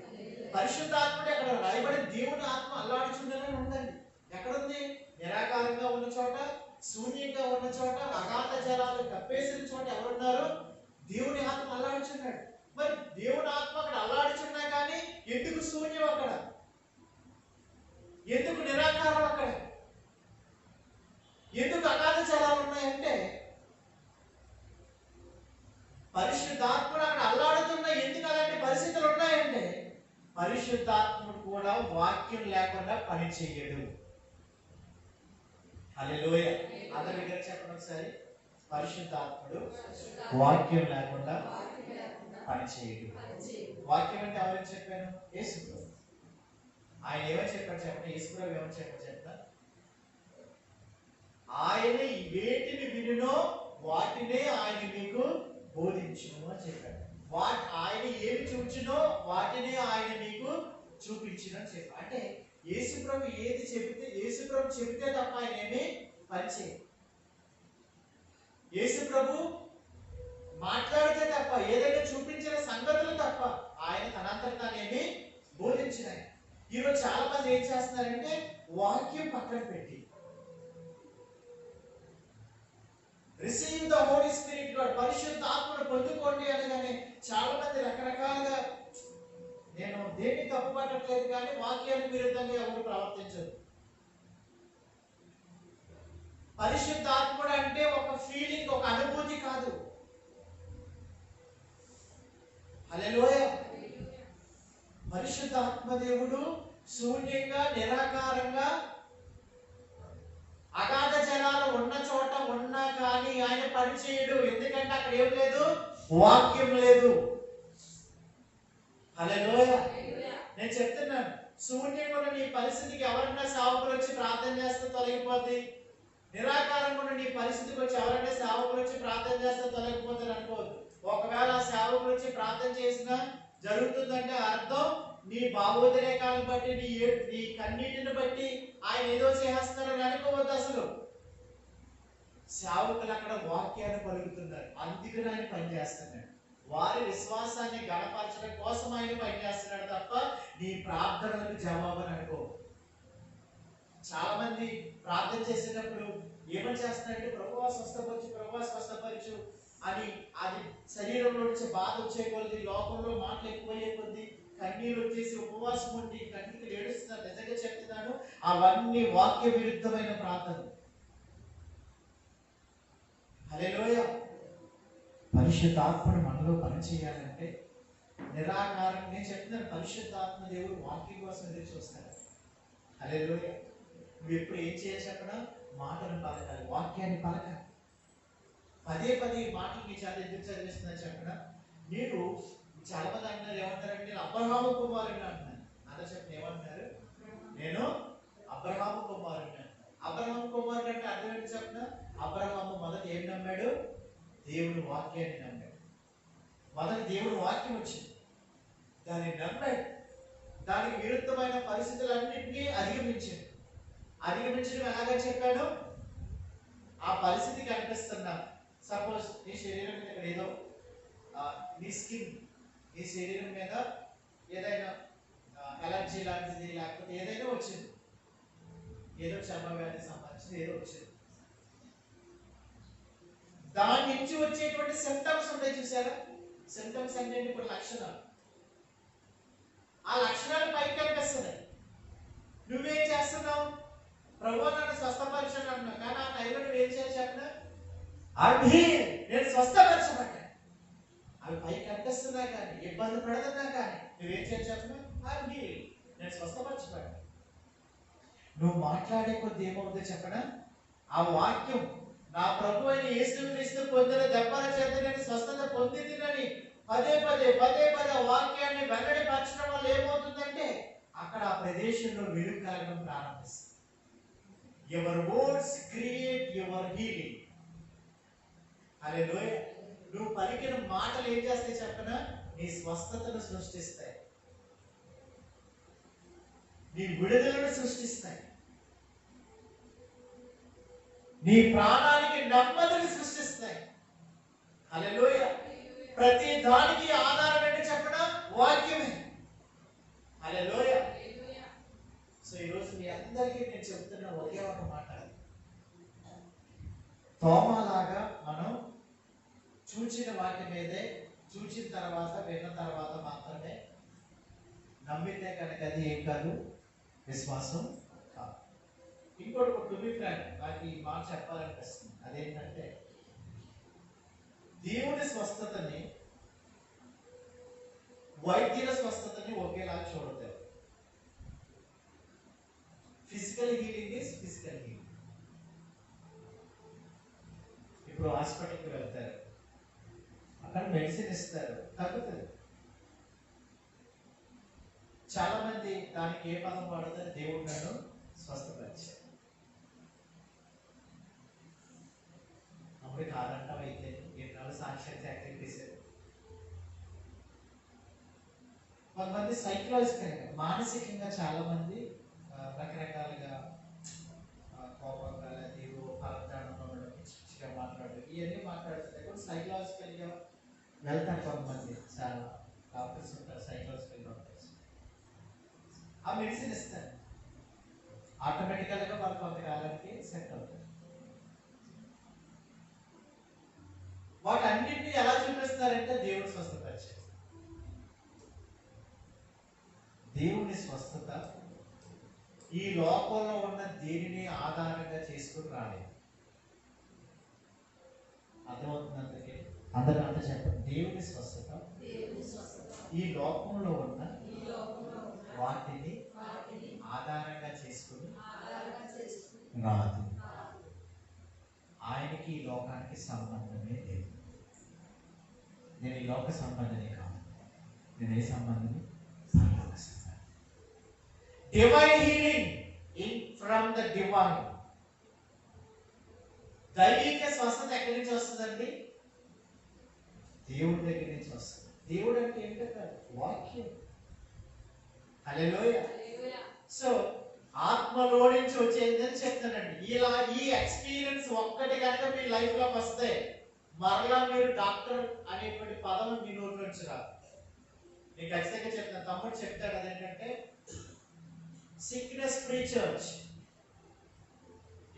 పరిశుద్ధాత్ముడు అక్కడ రాయబడింది, దేవుని ఆత్మ అల్లాడుచుండని ఉందండి. ఎక్కడుంది, నిరాకారంగా ఉన్న చోట, శూన్యంగా ఉన్న చోట, అగాధ జలాలు కప్పేసిన చోట ఎవరున్నారు, దేవుని ఆత్మ అల్లాడుచున్నాడు. మరి దేవుని ఆత్మ అక్కడ అల్లాడుచున్నా కానీ ఎందుకు శూన్యం అక్కడ, ఎందుకు నిరాకారం అక్కడ, ఎందుకు అగాధ జలాలు ఉన్నాయంటే, పరిశుద్ధాత్ముడు అక్కడ అల్లాడుతున్నా ఎందుకు అలాంటి పరిస్థితులు ఉన్నాయంటే, పరిశుద్ధాత్ముడు కూడా వాక్యం లేకుండా పని చెయ్యడు. హల్లెలూయా. అందరి దగ్గర చెప్పండి ఒకసారి, పరిశుద్ధాత్ముడు వాక్యం లేకుండా పని చేయడు. వాక్యం అంటే ఎవరైనా చెప్పాను, యేసుప్రభు. ఆయన ఏమని చెప్పారు చెప్పండి, యేసుప్రభు ఏమని చెప్పారు చెప్తా, ఆయన వేటిని వినునో వాటినే ఆయన మీకు బోధించును అని చెప్పాడు. ఆయన ఏమి చూచునో వాటినే ఆయన మీకు చూపించిన చెప్పి అంటే యేసుప్రభు ఏది చెబితే యేసుప్రభు చెబితే తప్ప ఆయన ఏమీ పనిచేయదు. యేసుప్రభు మాట్లాడితే తప్ప ఏదైనా చూపించిన సంగతులు తప్ప ఆయన తనంతట తానేమి బోధించిన. ఈరోజు చాలా మంది ఏం చేస్తున్నారంటే వాక్యం పక్కన పెట్టి receive the Holy Spirit God, పరిశుద్ధ ఆత్మను పొందుకోండి అనగానే చాలా మంది రకరకాలుగా, నేను దేన్ని తప్పు పట్టట్లేదు కానీ వాక్యానికి విరుద్ధంగా ఎవరు ప్రవర్తించదు. పరిశుద్ధాత్ముడు అంటే ఒక ఫీలింగ్, ఒక అనుభూతి కాదు. హల్లెలూయా. పరిశుద్ధాత్మ దేవుడు శూన్యంగా నిరాకారంగా అగాధ జలాలు ఉన్న చోట ఉన్నా కానీ ఆయన పనిచేయడు. ఎందుకంటే అక్కడ ఏం లేదు, వాక్యం లేదు. హల్లెలూయా. నేను చెప్తున్నాను, శూన్యంగా ఉన్న నీ పరిస్థితికి ఎవరన్నా సేవకులు వచ్చి ప్రార్థన చేస్తే తొలగిపోద్ది. నిరాకారంగా ఉన్న నీ పరిస్థితికి వచ్చి ఎవరైనా సేవకులు వచ్చి ప్రార్థన చేస్తే తొలగిపోతారు అనుకోవద్దు. ఒకవేళ ఆ సేవకులు వచ్చి ప్రార్థన చేసినా జరుగుతుందంటే అర్థం నీ భావోద్రేకాలను బట్టి, నీ కన్నీటిని బట్టి ఆయన ఏదో చేస్తారని అనుకోవద్దు. అసలు సేవకులు అక్కడ వాక్యాన్ని పలుకుతున్నారు, అందుకని ఆయన పనిచేస్తున్నాడు. వారి విశ్వాసాన్ని గణపరచడం కోసం ఆయన పనిచేస్తున్నాడు తప్ప నీ ప్రార్థనలకు జవాబు అని అనుకో. చాలా మంది ప్రార్థన చేసేటప్పుడు ఏమని చేస్తున్నారంటే ప్రభువా స్వస్థపరచు, ప్రభువా స్వస్థపరచు అని, అది శరీరంలో నుంచి బాధ వచ్చే కొద్ది, లోకంలో మాటలు ఎక్కువయ్యే కొద్ది, కన్నీరు వచ్చేసి ఉపవాసం ఉండి కన్నీరు ఏడుస్తున్నారు. నిజంగా చెప్తున్నాను, అవన్నీ వాక్య విరుద్ధమైన ప్రార్థన. హల్లెలూయా. పరిశుద్ధాత్మను మనలో పనిచేయాలంటే నిరాకారం, నేను చెప్తున్నాను, పరిశుద్ధాత్మ దేవుడు వాక్యం కోసం ఎదురు చూస్తాడు. హల్లెలూయా. నువ్వు ఎప్పుడు ఏం చేయాలి చెప్పడా, మాటను పలకాలి, వాక్యాన్ని పలకాలి. పదే పదే మాటలు మీ చేత ఎందుకు చదివిస్తుందని చెప్పడా, మీరు చాలా మంది అంటున్నారు, ఏమంటారంటే నేను అబ్రహాము కుమారుని అంటున్నాను. అలా చెప్పిన ఏమంటున్నారు, నేను అబ్రహాము కుమారుని అంటున్నాను. అబ్రహాము కుమారుడు అంటే అర్థం ఏంటి చెప్పిన, అబ్రహాము మొదట ఏం నమ్మాడు, దేవుడు వాక్యాన్ని నమ్మాడు. మొదట దేవుడు వాక్యం వచ్చింది, దాన్ని నమ్మాడు. దానికి విరుద్ధమైన పరిస్థితులన్నింటినీ అధిగమించాడు. అధిగమించడం ఎలాగ చెప్పాడు, ఆ పరిస్థితి కనిపిస్తున్నా, సపోజ్ నీ శరీరం మీద ఏదో నీ స్కిన్, నీ శరీరం మీద ఏదైనా ఎలర్జీ లాంటిది లేకపోతే ఏదైనా వచ్చింది, ఏదో చర్మ వ్యాధికి సంబంధించింది ఏదో వచ్చింది, దాని నుంచి వచ్చేటువంటి సిమ్టమ్స్ ఉంటాయి చూసారా. సిమ్టమ్స్ అంటే ఇప్పుడు లక్షణాలు, ఆ లక్షణాలు పైకి కనిపిస్తున్నాయి. నువ్వేం చేస్తున్నావు, ప్రభువా నన్ను స్వస్థపరచండి అంటున్నావు, కానీ ఆ టైంలో నువ్వేం చేయాలి చెప్పిన, అది నేను స్వస్థపరచబడ్డా. అవి పైకి కనిపిస్తున్నా కానీ, ఇబ్బంది పడుతున్నా కానీ నువ్వేం చేయాలి చెప్పిన, అది నేను స్వస్థపరచబడ్డా. నువ్వు మాట్లాడే కొద్ది ఏమవుతుందో చెప్పనా, ఆ వాక్యం నా ప్రభు అయిన యేసుక్రీస్తు పొందిన దెబ్బల చేత నేను స్వస్థత పొందిందని పదే పదే పదే పదే వాక్యాన్ని వెల్లడిపరచడం వల్ల ఏమవుతుందంటే అక్కడ ఆ ప్రదేశంలో వెలుగు కలగడం ప్రారంభిస్తుంది. Your words create your healing. Hallelujah. నువ్వు పలికిన మాటలు ఏం చేస్తాయి చెప్పనా, నీ స్వస్థతను సృష్టిస్తాయి, నీ విడుదలను సృష్టిస్తాయి, నీ ప్రాణానికి నెమ్మదిని సృష్టిస్తాయి. హల్లెలూయా. ప్రతి దానికి ఆధారం ఏంటి చెప్పడం, వాక్యమే. హల్లెలూయా. సో ఈరోజు మీ అందరికీ నేను చెప్తున్న ఒకే ఒక మాట, తోమాలాగా మనం చూచిన వాటి మీదే, చూసిన తర్వాత విన్న తర్వాత మాత్రమే నమ్మితే కనుక అది ఏం కాదు, విశ్వాసం కాదు. ఇంకోటి ఒక టుబిఫ్రాంక్ నాకు ఈ మాట చెప్పాలనిపిస్తుంది. అదేంటంటే దేవుడి స్వస్థతని, వైద్యుల స్వస్థతని ఒకేలాగా చూడతారు. Physical healing is physical healing. ఇప్పుడు హాస్పిటల్కి వెళ్తారు, అక్కడ మెడిసిన్ ఇస్తారు, తగ్గుతుంది. చాలా మంది దానికి ఏ పదం వాడతారు, దేవుడు నన్ను స్వస్థపరిచారు. అప్పుడు కాదంటాం, అయితే ఎన్నాళ్ళు సాక్ష్యాలు యాక్టివిటీస్. కొంతమంది సైకలాజికల్గా మానసికంగా చాలా మంది రకరకాలుగా కోపంగా లేదా ఏదో పరధ్యానంలో ఉండడం, పిచ్చిగా మాట్లాడడం, ఇవన్నీ మాట్లాడుతుంటే కూడా సైకలాజికల్గా వెళ్తారు కొంతమంది. చాలా డాక్టర్స్ ఉంటారు, సైకలాజికల్ డాక్టర్స్. ఆ మెడిసిన్ ఇస్తారు, ఆటోమేటికల్గా వాళ్ళు కొంతకాలానికి సెట్ అవుతారు. వాటన్నింటినీ ఎలా చూపిస్తారంటే దేవుడు స్వస్థత వచ్చేది. దేవుని స్వస్థత ఈ లోకంలో ఉన్న దేనిని ఆధారంగా చేసుకుని రాలేదు. అర్థమవుతుంది అందరికీ అంత చెప్పండి. దేవుని స్వస్థత ఈ లోకంలో ఉన్న వాటిని ఆధారంగా చేసుకుని రాదు. ఆయనకి ఈ లోకానికి సంబంధమే లేదు. నేను ఈ లోక సంబంధమే కాదు, నేను ఏ సంబంధమే? పరలోక సంబంధం. Divine healing in from the divine. దైవిక స్వస్థత ఎక్కడి నుంచి వస్తుందండి? దేవుడి దగ్గర నుంచి వస్తుంది. దేవుడు అంటే ఏంటంటే వాక్యం. హల్లెలూయా. సో ఆత్మలో నుంచి వచ్చేదని చెప్తానండి. ఇలా ఈ ఎక్స్పీరియన్స్ ఒక్కటి కనుక మీ లైఫ్ లోకి వస్తే మరలా మీరు డాక్టర్ అనేటువంటి పదం మీ నోటి నుంచి రాదు. నేను ఖచ్చితంగా చెప్తాను. తమ్ముడు చెప్తాడు అదేంటంటే సిక్నెస్ ఫ్రీ చర్చ్.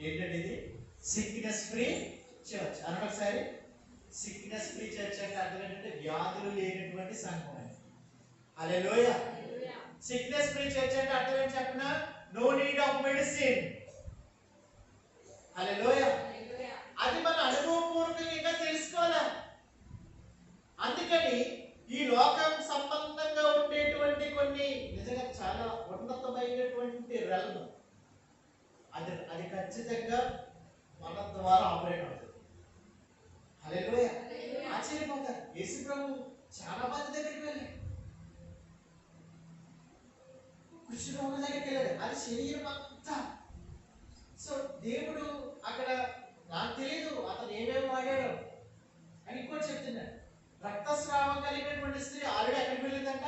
ఏంటంటే ఇది సిక్నెస్ ఫ్రీ చర్చ్ అని ఒకసారి. సిక్నెస్ ఫ్రీ చర్చ్ అంటే అర్థం ఏంటంటే వ్యాధులు లేనటువంటి సంఘం అని. హల్లెలూయా. సిక్నెస్ ఫ్రీ చర్చ్ అంటే అర్థం ఏంటి చెప్పిన? No need of medicine. Hallelujah. అది మన అనుభవపూర్వకంగా తెలుసుకోవాలి. అందుకని ఈ లోకం సంబంధంగా ఉండేటువంటి కొన్ని నిజంగా చాలా ఉన్నతమైనటువంటి రెల్మ్ అది ఖచ్చితంగా మన ద్వారా ఆపరేట్ అవుతుంది. హల్లెలూయా. ఆశ్చర్యపోతారు. యేసు ప్రభు చాలా మంది దగ్గరికి వెళ్ళాడు, కృష్ణుడు దగ్గరికి వెళ్ళాడు, అది శరీరం అంతా. సో దేవుడు అక్కడ నాకు తెలియదు అతను ఏమేమి వాడాడు అని ఇంకోటి చెప్తున్నాడు. రక్తస్రావం కలిగినటువంటి స్త్రీ ఆల్రెడీ ఎక్కడికి వెళ్ళిందంట?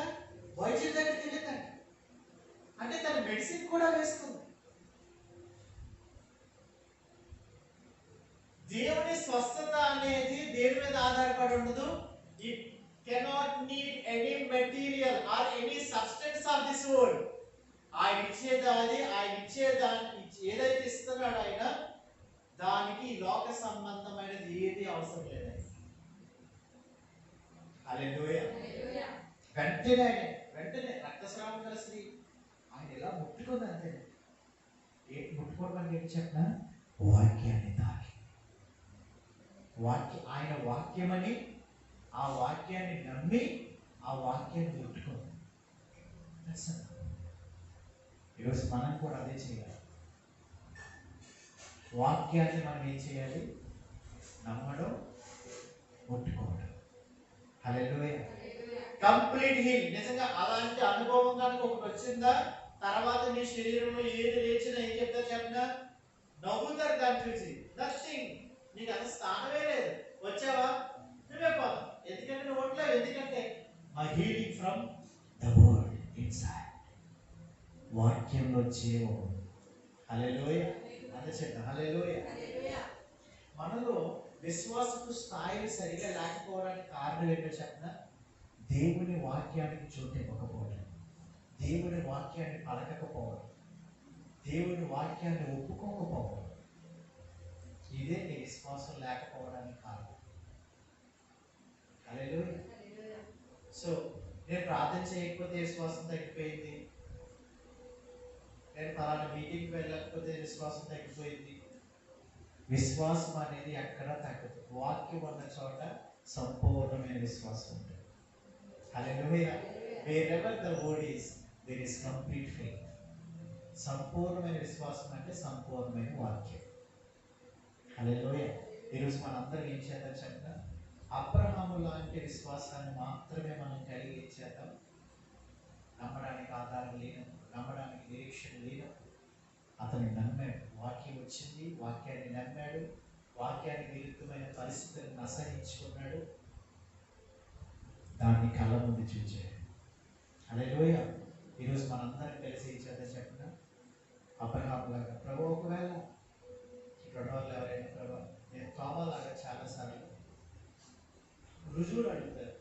వైద్యుల దగ్గరికి వెళ్ళిందంట. అంటే తన మెడిసిన్ కూడా వేస్తుంది. దేవుని స్వస్థత అనేది దేని మీద ఆధారపడి ఉండదు. It cannot need any material or any substance of this world. ఆయన ఇచ్చేదాన్ని ఏదైతే ఇస్తున్నాడో ఆయన దానికి లోక సంబంధమైనది ఏది అవసరం లేదండి. హల్లెలూయా. వెంటనే రక్తస్రావం గల స్త్రీ ఆయన ఎలా ముట్టుకుంది అంతే. ముట్టుకోవడం అంటే ఏంటి చెప్పిన? వాక్యాన్ని తాకి ఆయన వాక్యమని ఆ వాక్యాన్ని నమ్మి ఆ వాక్యాన్ని ముట్టుకుంది. ఈరోజు మనం కూడా అదే చేయాలి. వాక్యాన్ని మనం ఏం చేయాలి? నమ్మడం, ముట్టుకోవడం. హల్లెలూయా. Complete heal. నిజంగా అలాంటి అనుభవం కనుక ఒకటి వచ్చిందా తర్వాత మీ శరీరంలో ఏది లేచినా ఏం చెప్తారు చెప్పినా? నవ్వుతారు దాన్ని చూసి. నథింగ్. నీకు అసలు స్థానమే లేదు. వచ్చావా నువ్వే పోతావు. ఎందుకంటే నువ్వు ఉండలేవు. ఎందుకంటే my healing from the word inside. వాక్యంలో జీవం. హల్లెలూయా. అదే చెప్తా. హల్లెలూయా. మనలో విశ్వాసపు స్థాయిలు సరిగా లేకపోవడానికి కారణం ఏంటో చెప్పిన? దేవుని వాక్యానికి చోటు ఇవ్వకపోవడం, దేవుని వాక్యాన్ని పలకకపోవడం, దేవుని వాక్యాన్ని ఒప్పుకోకపోవడం. ఇదే నీ విశ్వాసం లేకపోవడానికి కారణం. హల్లెలూయా. సో నేను ప్రార్థన చేయకపోతే విశ్వాసం తగ్గిపోయింది, నేను పలానా మీటింగ్కి వెళ్ళకపోతే విశ్వాసం తగ్గిపోయింది. విశ్వాసం అనేది ఎక్కడ తగ్గదు. వాక్యం ఉన్న చోట సంపూర్ణమైన విశ్వాసం ఉంటుంది. హల్లెలూయా. wherever the word is, there is complete faith. సంపూర్ణమైన విశ్వాసం అంటే సంపూర్ణమైన వాక్యం. హల్లెలూయా. ఈరోజు మనందరం ఏం చేద్దాం చెప్పిన? అబ్రహాము లాంటి విశ్వాసాన్ని మాత్రమే మనం కలిగి చేద్దాం. నమ్మడానికి ఆధారం లేనప్పుడు, నమ్మడానికి నిరీక్షణ లేనప్పుడు అతను నమ్మాడు. వాక్యం వచ్చింది, వాక్యాన్ని నమ్మాడు, వాక్యానికి విరుద్ధమైన పరిస్థితులను అసహించుకున్నాడు, దాన్ని కళ్ళ ముందు చూచాడు. హల్లెలూయా. ఈరోజు మనందరం కలిసి చదివి చెప్పిన అబ్రహాము లాగా ప్రభు, ఒకవేళ ఇక్కడ వాళ్ళు ఎవరైనా ప్రభు నేను కావాలాగా చాలాసార్లు రుజువులు అడుగుతారు.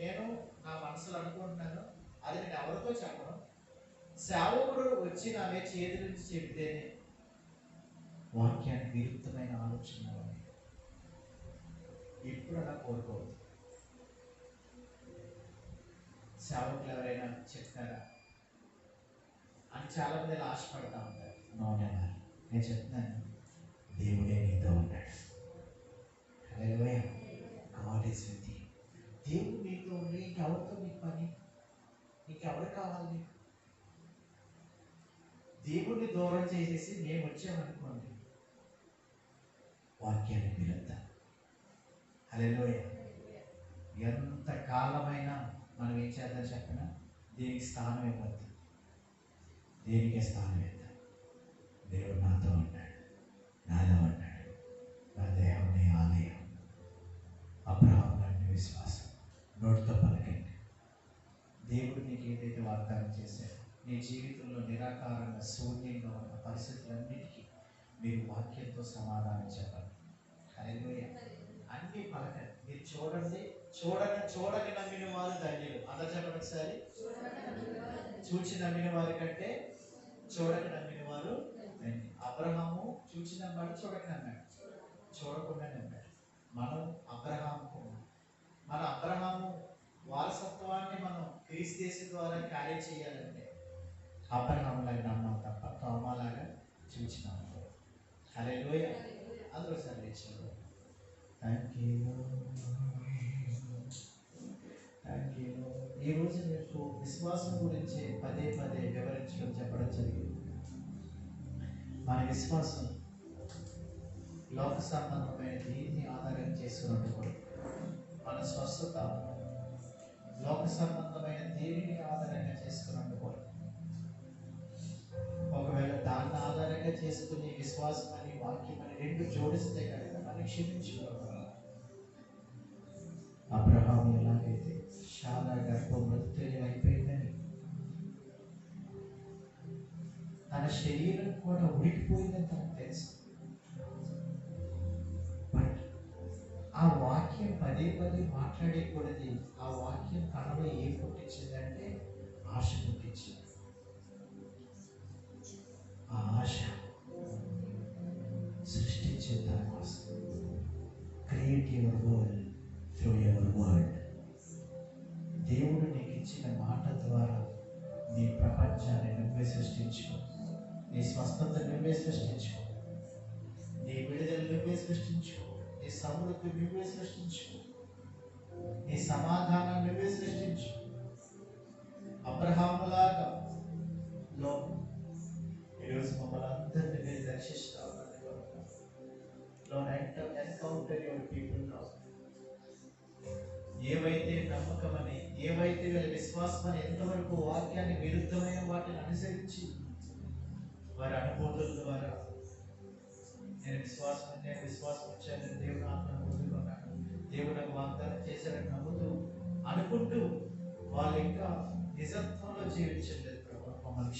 నేను నా మనసులో అనుకుంటున్నాను, అది నేను ఎవరితో చెప్పను, సేవకుడు వచ్చి నా మీద చేతి నుంచి చెబితేనే వాక్యానికి విరుద్ధమైన ఆలోచన ఇప్పుడు అలా కోరుకోవద్దు. సేవకులు ఎవరైనా చెప్తారా అని చాలా మంది ఆశపడతా ఉంటారు. నోనేనా నేను చెప్తున్నాను, దేవుడే నీతో ఉంటాడు. Hallelujah. God is with you. దేవుడు నీతో ఉండి ఇంకెవరితో నీకు పని? ఇంకెవరు కావాలి నీకు? దేవుడిని దూరం చేసేసి మేము వచ్చామనుకోండి, వాక్యాన్ని విరుద్ధం. హల్లెలూయా. ఎంత కాలమైనా మనం ఏం చేద్దాం చెప్పినా దీనికి స్థానం ఇవ్వద్దు, దేనికే స్థానం ఇద్దాం. దేవుడు నాతో ఉంటాడు, నాలో ఉంటాడు, నా దేహం నీ ఆలయం. అబ్రహాము లాంటి విశ్వాసం నోటితో పలకండి. దేవుడు నీకు ఏదైతే వాగ్దానం చేశాడో నీ జీవితంలో నిరాకారంగా శూన్యంగా ఉన్న పరిస్థితులన్నిటికీ మీరు వాక్యంతో సమాధానం చెప్పండి. హల్లెలూయా. అన్ని పలకండి. మీరు చూడండి, చూడని నమ్మిన వారు ధన్యులు. అందరూ చెప్పండి ఒకసారి. చూచి నమ్మిన వారి కంటే చూడక నమ్మిన వారు. అబ్రహాము చూచి నమ్మాడు, చూడక నమ్మాడు, చూడకుండా నమ్మాడు. మనం అబ్రహాము వారసత్వాన్ని మనం క్రీస్తు ద్వారా క్యారీ చేయాలంటే అబ్రహాము లాగా నమ్మాలి తప్ప తోమాలాగా చూచి నమ్మాలి. హల్లెలూయా. అందరూ సర్లేచారు. Thank you. ఈరోజు మీకు విశ్వాసం గురించి పదే పదే వివరించడం చెప్పడం జరిగింది. మన విశ్వాసం లోక సంబంధమైన దీన్ని ఆధారం చేసుకున్నప్పుడు మన స్వస్థత లోక సంబంధమైన దేనిని ఆధారంగా చేసుకున్నప్పుడు, ఒకవేళ దాన్ని ఆధారంగా చేసుకుని విశ్వాసం అని వాక్యం అని రెండు జోడిస్తే కనుక మనం క్షమించుకోవాలి. అబ్రహాము ఎలాగైతే చాలా గర్భంలో తెలివైపోయిందని తన శరీరం కూడా ఉడికిపోయిందని తనకు తెలుసు. బట్ ఆ వాక్యం పదే పదే మాట్లాడేకూడదు. ఆ వాక్యం తనలో ఏం పుట్టించిందంటే ఆశ పుట్టించింది. ఆ ఆశ సృష్టించిన తన కోసం. Create your world through your word. దేవుడు నీకు ఇచ్చిన మాట ద్వారా నీ ప్రపంచాన్ని నువ్వే సృష్టించుకో. నీ స్వస్థత నువ్వే సృష్టించుకో. నీ విడుదల నువ్వే సృష్టించుకో. నీ సమృద్ధి నువ్వే సృష్టించుకో. నీ సమాధానం నువ్వే సృష్టించు. అబ్రహాములాగా ఈరోజు మమ్మల్ని అందరినీ మీరు దర్శిస్తా ఉన్నారు. Encounter your people now. ఏవైతే నమ్మకమని, ఏవైతే వీళ్ళ విశ్వాసం అని ఎంతవరకు వాక్యాన్ని విరుద్ధమైన వాటిని అనుసరించి వారి అనుభూతుల ద్వారా నేను విశ్వాసం వచ్చాను, దేవుడు ఆత్మ పొందుకున్నాను, దేవుడు నాకు వాగ్దానం చేశాడని నమ్ముతూ అనుకుంటూ వాళ్ళు ఇంకా నిజత్వంలో జీవించలేదు. ప్రభు మమ్మల్ని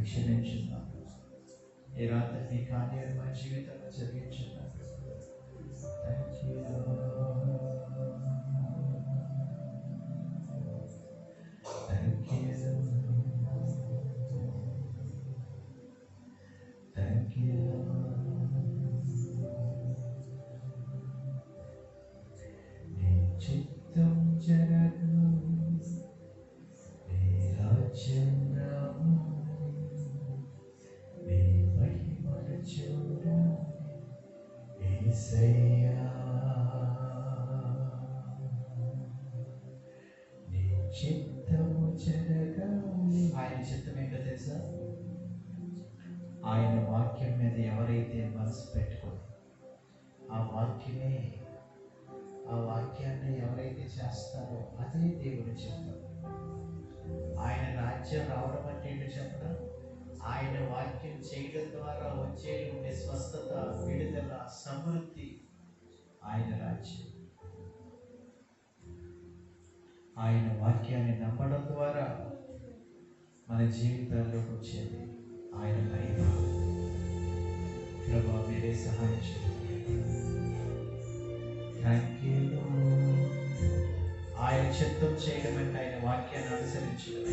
క్షమించున్నాను. ఈ రాత్రి మీ కార్యాలు మా జీవితంలో జరిగించున్నాను. Thank you, Lord. Thank you, Lord. Thank you, Lord. నీ చిత్తం జరగు, నీ రాజ్యం రావాలి, నీ మహిమను చూడాలి యేసయ్యా. నీ చిత్తము జరగాలి. ఆయన చిత్తం ఏంటో తెలుసా? ఆయన వాక్యం మీద ఎవరైతే మనసు పెట్టుకొని ఆ వాక్యాన్ని ఎవరైతే చేస్తారో అదే దేవుడు చిత్తం. ఆయన రాజ్యం రావడం అంటే ఏంటో చెప్పడం, ఆయన వాక్యం చేయడం ద్వారా వచ్చే ఉండే స్వస్థత, విడుదల, సమృద్ధి ఆయన రాజ్యం. ఆయన వాక్యాన్ని నమ్మడం ద్వారా మన జీవితాల్లోకి వచ్చేది ఆయన మహిమ. ప్రభా మీరే సహాయం చేయండి. Thank you. ఆయన చిత్తం చేయడం అంటే ఆయన వాక్యాన్ని అనుసరించడం.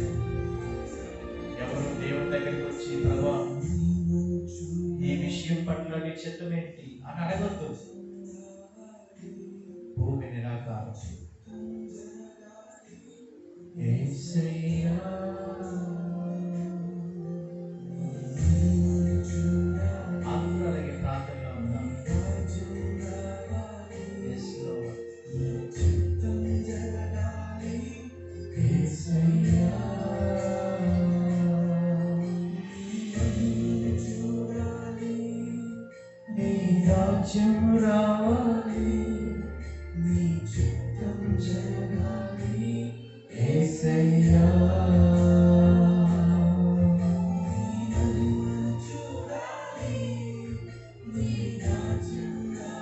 ఎవరు దేవుని దగ్గరికి వచ్చి ప్రభా ఈ విషయం పట్ల నీ చిత్తం ఏంటి అని అడగద్దు. భూమి నిరాకారం. అందరూ అలాగే ప్రార్థనలో ఉన్నాం.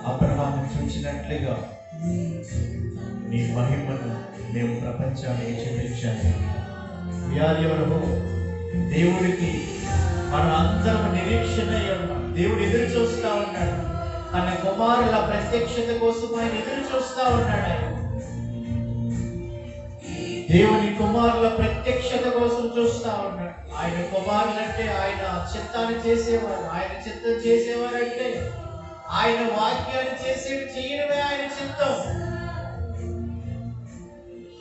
అబ్రహాము చూచినట్లుగా నీ మహిమను మేము ప్రపంచానికి చూపించాలి. దేవుడికి మనం అందరం నిరీక్షణ ఉన్నాం. దేవుడు ఎదురు చూస్తా ఉన్నాడు. తన కుమారుల ప్రత్యక్షత కోసం ఆయన ఎదురు చూస్తా ఉన్నాడు. దేవుని కుమారుల ప్రత్యక్షత కోసం చూస్తా ఉన్నాడు. ఆయన కుమారులు అంటే ఆయన చిత్తాన్ని చేసేవారు. ఆయన చిత్తం చేసేవారు అంటే ఆయన వాక్యాన్ని చేయడమే ఆయన చిత్తం.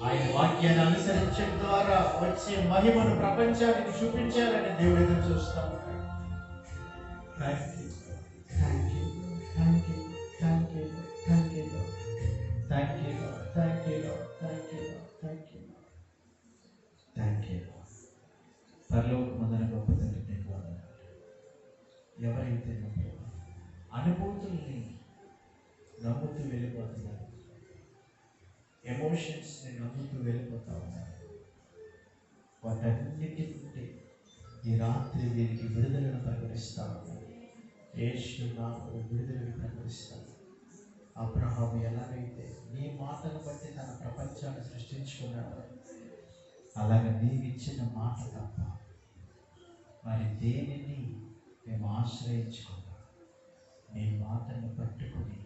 ఆయన వాక్యాన్ని అనుసరించడం ద్వారా వచ్చే మహిమను ప్రపంచానికి చూపించాలని దేవుడు ఎదురు చూస్తా ఉన్నాడు. పరలోకమందున గొప్ప తండ్రి నీకు వందనాలు. ఎవరైతే అనుభూతుల్ని నమ్ముతూ వెళ్ళిపోతున్నారు, ఎమోషన్స్ని నమ్ముతూ వెళ్ళిపోతా ఉన్నారు, వాటన్నిటి నుండి ఈ రాత్రి వీరికి విడుదలను ప్రకటిస్తా ఉన్నారు. యేసు నామములో విడుదలను ప్రకటిస్తాను. అబ్రహాము ఎలాగైతే నీ మాటను బట్టి తన ప్రపంచాన్ని సృష్టించుకున్నాడు, అలాగే నీవిచ్చిన మాట తప్ప మరి దేనిని మేము ఆశ్రయించుకున్నాం. నీ మాటను పట్టుకుని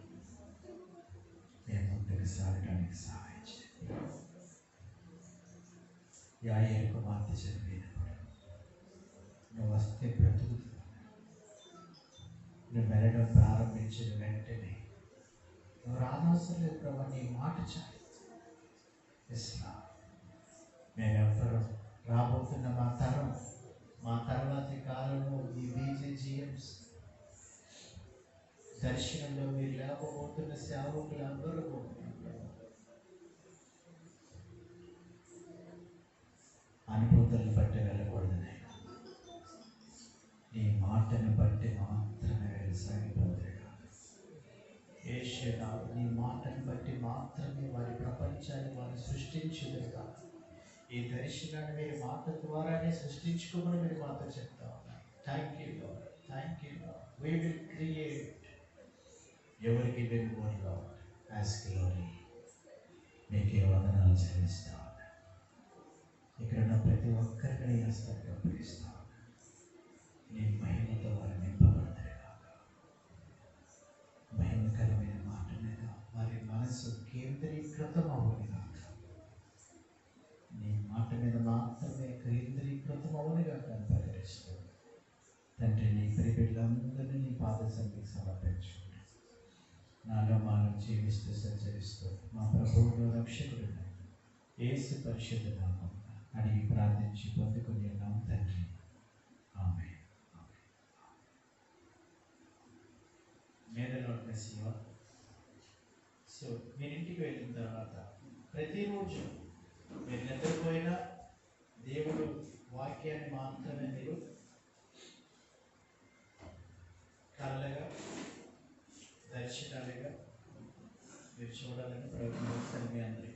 మేము ముందుకు సాగడానికి సహాయం చేయండి. యాయేలు కుమార్తె చనిపోయినప్పుడు నువ్వు వస్తే బ్రతుకుతున్నావు. నువ్వు వెళ్ళడం ప్రారంభించిన వెంటనే నువ్వు రానవసరం లేదు ప్రభా, నీ మాట చాలు. ఇస్లా మేమెవ్వరూ రాబోతున్న మా తరం, మా తర్వాతి కాలంలో ఈ BJGMs దర్శనంలో మీరు లేకపోతున్న సేవకులు అందరూ అనుభూతులను బట్టి వెళ్ళకూడదని, నీ మాటను బట్టి మాత్రమే సాగిపోతాడు. యేషునాథ్ నీ మాటను బట్టి మాత్రమే వారి ప్రపంచాన్ని వారు సృష్టించుదురుగా. ఈ దర్శనాన్ని మీరు మాట ద్వారానే సృష్టించుకోమని మీరు మాతో చెప్తా ఉన్నారు. Thank you lord, thank you lord. We will create your given word, Lord, as glory. మీకే వందనాలు చెల్లిస్తా ఉన్నా. ఇక్కడ ఉన్న ప్రతి ఒక్కరిని హస్తంగా పిలుస్తా ఉన్నా. నీ మహిమతో వారు నింపబడతారు కాక. భయంకరమైన మాట మీద వారి మనసు కేంద్రీకృతం అవ్వని కాక. నీ మాట మీద మాత్రమే కేంద్రీకృతం అవ్వని కాక అని ప్రకటిస్తూ తండ్రి నీ ప్రియబిడ్డలందరినీ నీ పాద సన్నిధికి సమర్పించు. నాలో మాలో జీవిస్తూ సంచరిస్తూ మా ప్రభువును రక్షకుడు యేసు పరిశుద్ధ నామమున అడిగి ప్రార్థించి పొందుకుని ఉన్నాం తండ్రి. ఆమేన్. సో మీరు ఇంటికి వెళ్ళిన తర్వాత ప్రతిరోజు మీరు నిద్రపోయినా దేవుడు వాక్యాన్ని మాత్రమే మీరు కళ్ళగా దర్శనాలుగా మీరు చూడాలని ప్రయత్నిస్తాను మీ అందరికీ.